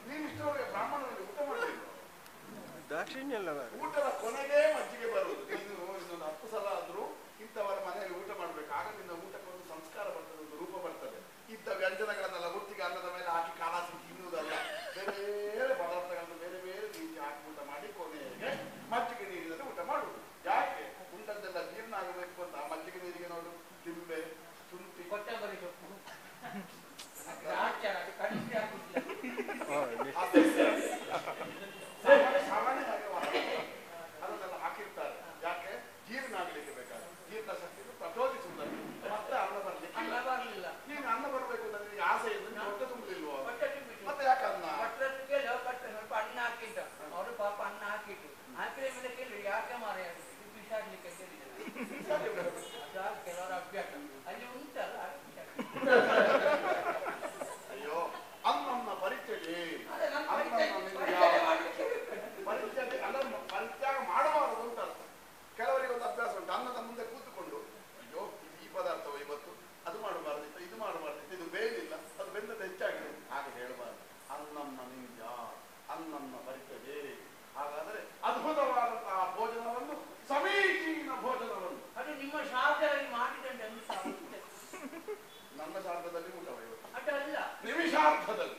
ನೀನು ಇಷ್ಟರವರೆಗೆ ಬ್ರಾಹ್ಮಣರಲ್ಲಿ ಊಟ ಮಾಡಬೇಕು. ದಾಕ್ಷಿಣ್ಯ ಅಲ್ಲ ಮಾರ್ರೆ. ಊಟದ ಕೊನೆಗೆ ಮಜ್ಜಿಗೆ ಬರುವುದು. ನೀನು ಇನ್ನೊಂದು 10 ಸಲ ಆದ್ರೂ ಇಂಥವರ ಮನೆಯಲ್ಲಿ ಊಟ ಮಾಡ್ಬೇಕು. ಆಗ ನಿನ್ನ ಊಟಕ್ಕೆ ಒಂದು ಸಂಸ್ಕಾರ ಬರ್ತದೆ, ಒಂದು ರೂಪ ಬರ್ತದೆ. ಇದ್ದ ವ್ಯಂಜನಗಳನ್ನೆಲ್ಲ ಒಟ್ಟಿಗೆ ಅನ್ನದ ಮೇಲೆ ಹಾಕಿ ಕಾಲಾಸಿ ತಿನ್ನುವುದಲ್ಲ, ಬೇರೆ ಬೇರೆ ಪದಾರ್ಥಗಳನ್ನು ಬೇರೆ ಬೇರೆ ರೀತಿ ಹಾಕಿ ಊಟ ಮಾಡಿ ಕೊನೆಗೆ ಮಜ್ಜಿಗೆ ನೀರಿನಲ್ಲಿ ಊಟ ಮಾಡುವುದು. ಯಾಕೆ? ಉಂಡದ್ದೆಲ್ಲ ಜೀರ್ಣ ಆಗಬೇಕು ಅಂತ. ಮಜ್ಜಿಗೆ ನೀರಿಗೆ ನೋಡು, ಲಿಂಬೆ, ಶುಂಠಿ, ಕೊತ್ತಂಬರಿ ಸೊಪ್ಪು, ದ್ರಾಕ್ಷಿ ಹಾಕಿ ಕಡಿಮೆ ಹಾಕುದಿಲ್ಲ. ಸಾಮಾನ್ಯ ಅದನ್ನೆಲ್ಲ ಹಾಕಿರ್ತಾರೆ. ಯಾಕೆ? ಜೀರ್ಣ ಆಗ್ಲಿಕ್ಕೆ ಬೇಕಾದ್ರೆ, ಜೀರ್ಣ ಶಕ್ತಿಯನ್ನು ಪ್ರಚೋದಿಸುವುದಕ್ಕೆ. ಮತ್ತೆ ಅನ್ನ ಬರ್ಲಿಕ್ಕೆ ಅನ್ನ ಬರಲಿಲ್ಲ. ನೀನು ಅನ್ನ ಬರಬೇಕು ಅಂತ ನಿನಗೆ ಆಸೆ ಇದ್ದು ನೀನು ಹೊಟ್ಟೆ ತುಂಬಲಿಲ್ವೋ? ಹೊಟ್ಟೆ ತುಂಬಿತು. ಮತ್ತೆ ಯಾಕೆ ಅನ್ನ? ಭಟ್ರನಿಗೆ ಭಟ್ರು ಸ್ವಲ್ಪ ಅನ್ನ ಹಾಕಿದ್ದ. ಅವರು ಪಾಪ ಅನ್ನ ಹಾಕಿಟ್ಟು ಹಾಕಿದ ಮೇಲೆ ಕೇಳಿ ಯಾಕೆ ಮಾರ ಬಿಸಾಡ್ಲಿಕ್ಕೆ ಕೇಳಿದ. ಅದು ಕೆಲವರ ಅಭ್ಯಾಸ ಅಲ್ಲಿ ಉಂಟಲ್ಲ. ಅಯ್ಯೋ, ಅನ್ನನ್ನ ಪರಿಚಯ ಅದೇ ನನ್ನ ಪರಿತ್ಯಾಗ ಮಾಡಬಾರದು ಅಂತ ಅರ್ಥ. ಕೆಲವರಿಗೆ ಒಂದು ಅಭ್ಯಾಸ ಉಂಟು, ಅನ್ನದ ಮುಂದೆ ಕೂತುಕೊಂಡು ಅಯ್ಯೋ ಇದು ಈ ಪದಾರ್ಥವೋ ಇವತ್ತು, ಅದು ಮಾಡಬಾರ್ದಿತ್ತು, ಇದು ಮಾಡಬಾರ್ದಿತ್ತು, ಇದು ಬೇಯಿಲ್ಲ, ಅದು ಬೆಂದದ್ದು ಹೆಚ್ಚಾಗಿದೆ, ಹಾಗೆ ಹೇಳಬಾರ್ದು. ಅನ್ನನ್ನ ನಿಂಜ, ಅನ್ನನ್ನ ಪರಿಚಯ. ಹಾಗಾದರೆ ಅದ್ಭುತವಾದಂತಹ ಭೋಜನವನ್ನು, ಸಮೀಚೀನ ಭೋಜನವನ್ನು ಅದು ನಿಮ್ಮ ಶಾಸ್ತ್ರದಲ್ಲಿ ಮಾಡಿದಂತೆ ನನ್ನ ಶಾಸ್ತ್ರದಲ್ಲಿ ಊಟವ ಇವತ್ತು ಅದಲ್ಲ. ನಿಮಿಷಾರ್ಧದಲ್ಲಿ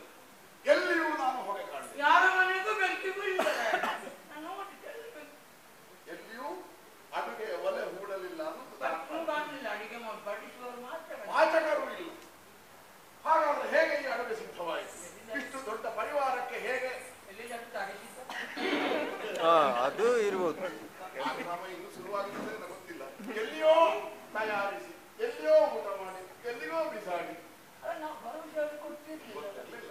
ಎಲ್ಲಿಯೂ ನಾನು ಹೊಗೆ ಕಾಣಿದೆ. ಯಾರ ಮನೆಗೂ ಬೆಂಕಿ ಬೀಳ್ತಾರೆ. ಎಲ್ಲಿಯೂ ಅಡುಗೆ ಒಲೆ ಹೂಡಲಿಲ್ಲ ಅನ್ನೋದು ಕಾಣಲಿಲ್ಲ. ಅಡಿಗೆ ಮಾಡಿ ಬಡಿಸುವವರು ಮಾತ್ರ, ವಾಚಕರು ಇಲ್ಲ. ಹಾಗಾದ್ರೆ ಹೇಗೆ ಈ ಅಡುಗೆ ಸಿದ್ಧವಾಯಿತು? ಇಷ್ಟು ದೊಡ್ಡ ಪರಿವಾರಕ್ಕೆ ಹೇಗೆ? ಎಲ್ಲಿ ತರಿಸಿದ್ದ ಅದು ಇರ್ಬೋದು. ಕಾರ್ಯಕ್ರಮ ಇನ್ನು ಶುರುವಾಗಿದೆ ನನಗೆ ಗೊತ್ತಿಲ್ಲ. ಎಲ್ಲಿಯೋ ತಯಾರಿಸಿ, ಎಲ್ಲಿಯೋ ಊಟ ಮಾಡಿ, ಎಲ್ಲಿಯೋ ಬಿಸಾಡಿ ನಾವು ಭರವಸೆ ಕೊಟ್ಟಿರ್ಲಿಲ್ಲ. ಗೊತ್ತಿರಲಿಲ್ಲ.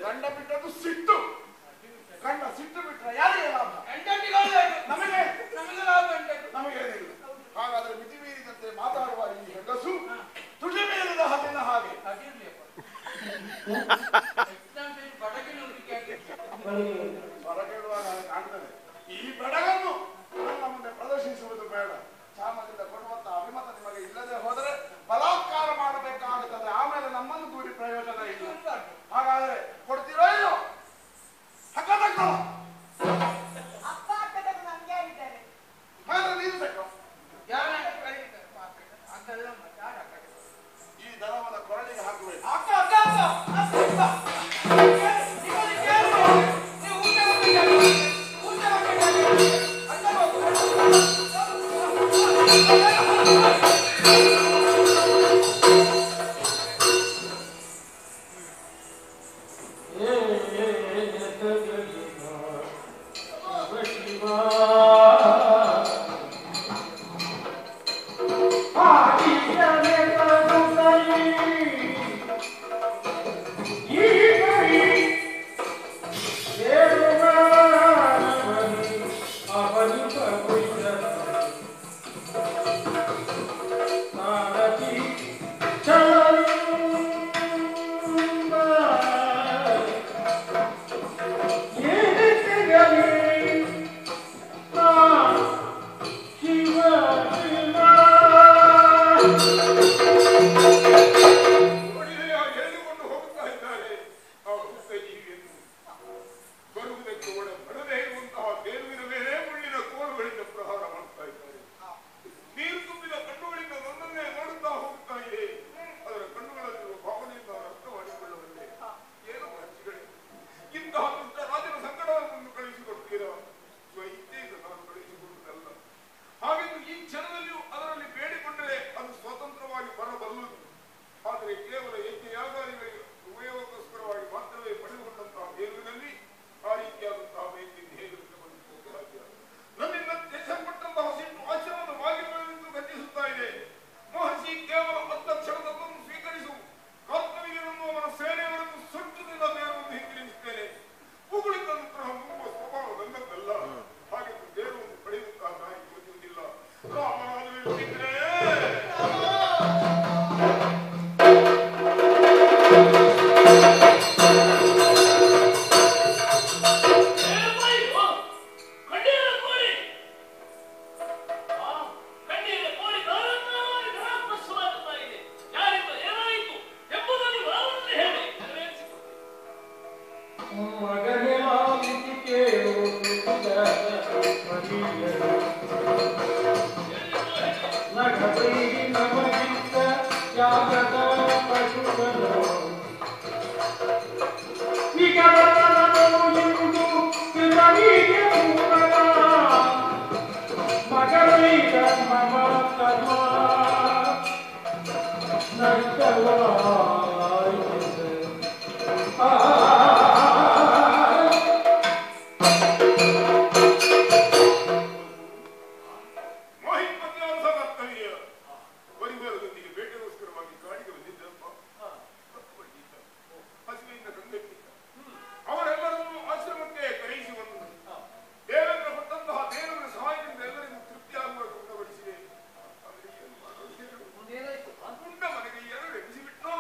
ಗಂಡ ಬಿಟ್ಟದ್ದು ಸಿಟ್ಟು. ಗಂಡ ಸಿಟ್ಟು ಬಿಟ್ರೆ ಯಾರಿಗೆ ಲಾಭ? ನಮಗೆ ನಮಗೇನಿಲ್ಲ. ಹಾಗಾದ್ರೆ ಮಿತಿ ಮೀರಿದಂತೆ ಮಾತಾಡುವ ಈ ಹೆಂಗಸು ತುಟಿ ಮೀರಿದ ಹಲ್ಲಿನ ಹಾಗೆ. ಹೊರಗಿಡುವಾಗ ಕಾಣ್ತದೆ. ಈ ಬೆಡಗನ್ನು ನನ್ನ ಮುಂದೆ ಪ್ರದರ್ಶಿಸುವುದು ಬೇಡ. ಕ್ಷಾಮದಿಂದ ಕೊಡುವಂತಹ ಅಭಿಮತ ನಿಮಗೆ ಇಲ್ಲದೆ ಹೋದರೆ ಬಲಾತ್ಕಾರ ಮಾಡಬೇಕಾಗುತ್ತದೆ. ಆಮೇಲೆ ನಮ್ಮನ್ನು ದೂರಿ ಪ್ರಯೋಜನ ಇಲ್ಲ. ಹಾಗಾದ್ರೆ ಕೊಡ್ತೀರೋ ಇಲ್ಲೋ? ಹಕ್ಕ ತಕ್ಕೋ. ಹಾಗಾದ್ರೆ ನೀನು ತಕ್ಕೋ. ಈ ದಳವದ ಕೊರಳಿಗೆ ಹಾಕಬೇಕು. ಮನೆಗೆ ಎರಡು ಎಬ್ಬಿಸಿಬಿಟ್ಟು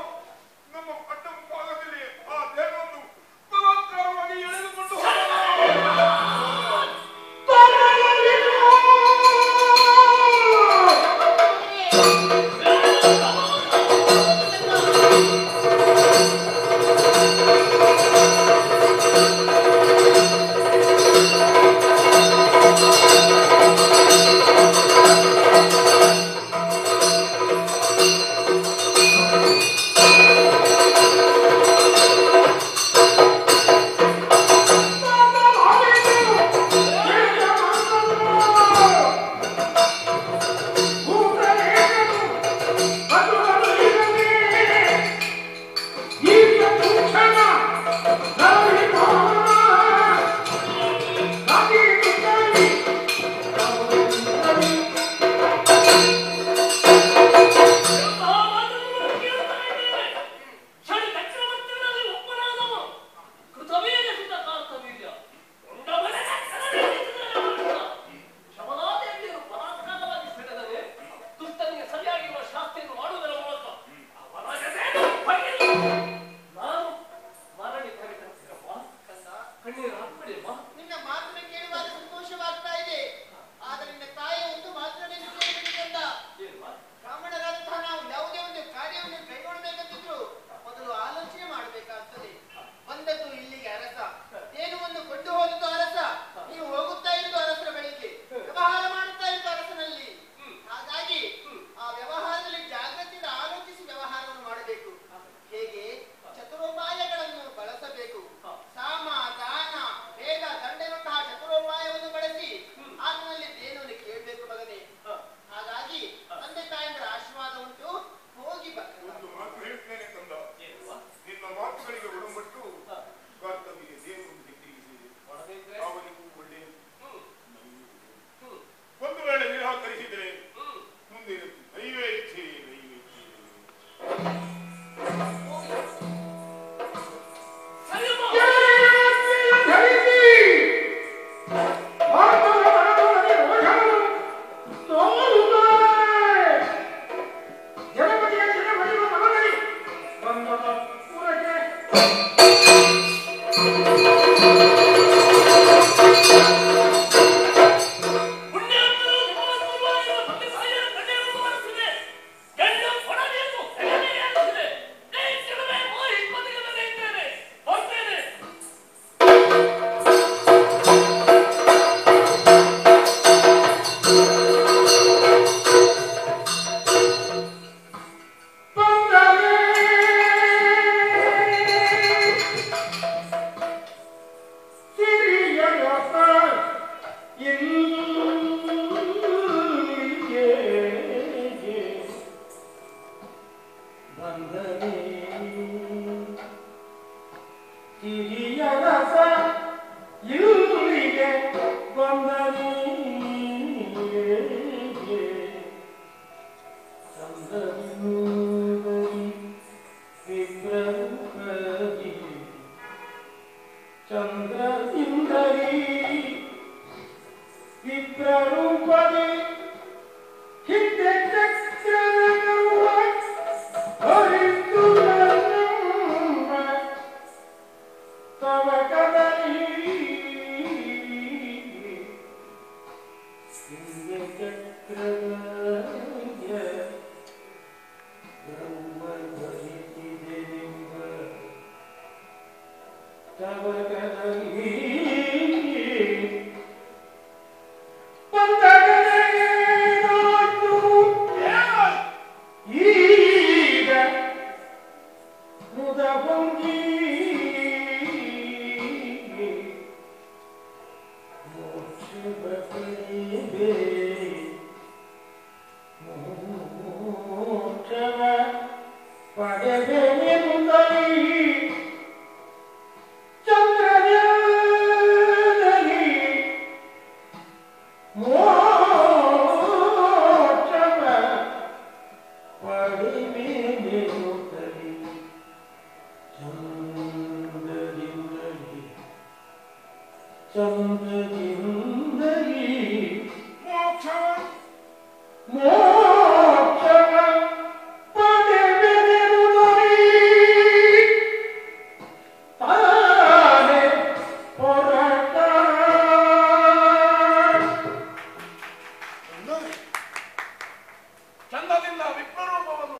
ಚಂದದಿಂದ ವಿಪ್ರರೂಪವನ್ನು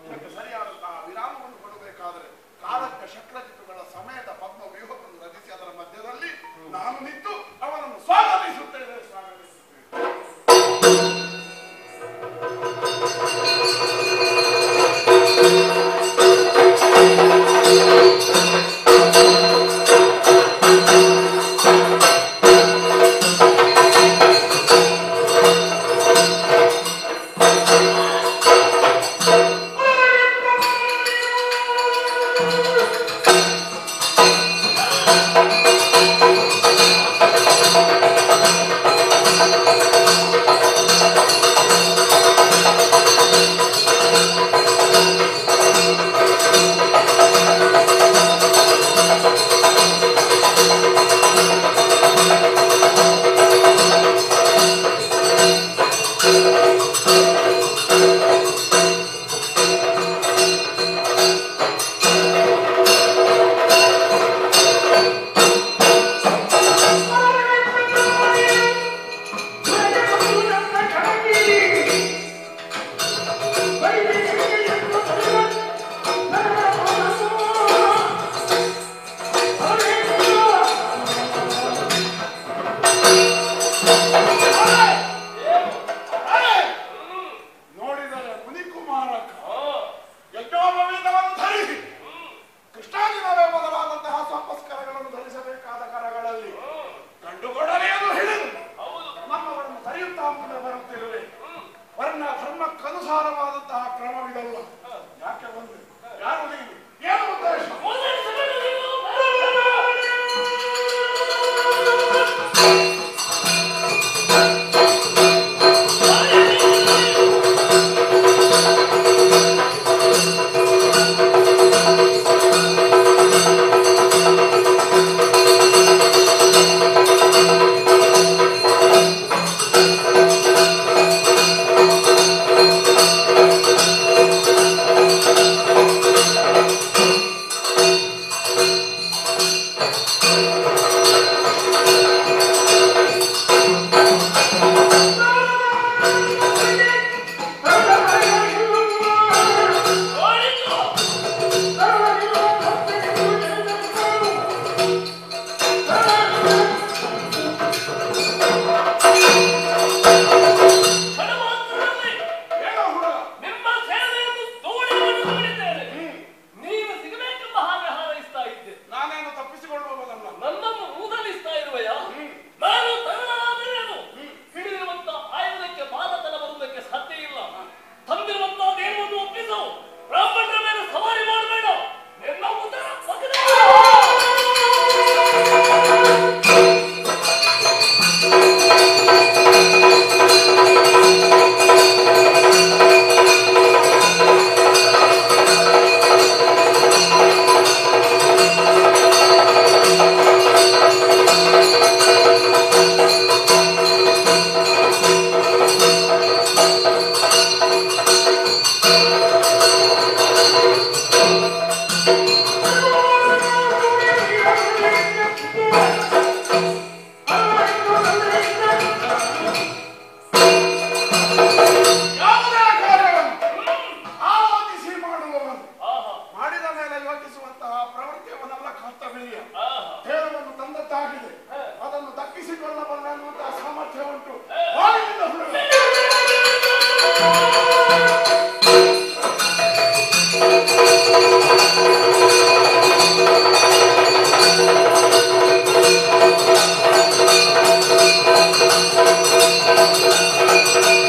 ಇದಕ್ಕೆ ಸರಿಯಾದಂತಹ ವಿರಾಮವನ್ನು ಕೊಡಬೇಕಾದರೆ ಕಾಲಕ್ಕ ಶಕ್ರಚಿತುಗಳ ಸಮೇತ ಪದ್ಮ ವ್ಯೂಹವನ್ನು ರಚಿಸಿ ಅದರ ಮಧ್ಯದಲ್ಲಿ ನಾನು ನಿಂತು ಅವನನ್ನು ಸ್ವಾಗತಿಸುತ್ತೇನೆ. ಧರ್ಮಕ್ಕನುಸಾರವಾದಂತಹ ಕ್ರಮವಿದಲ್ಲ. ಯಾಕೆ ಬಂದ್ರೆ ಯಾರು ಏನು ಉದ್ದೇಶ? ಿ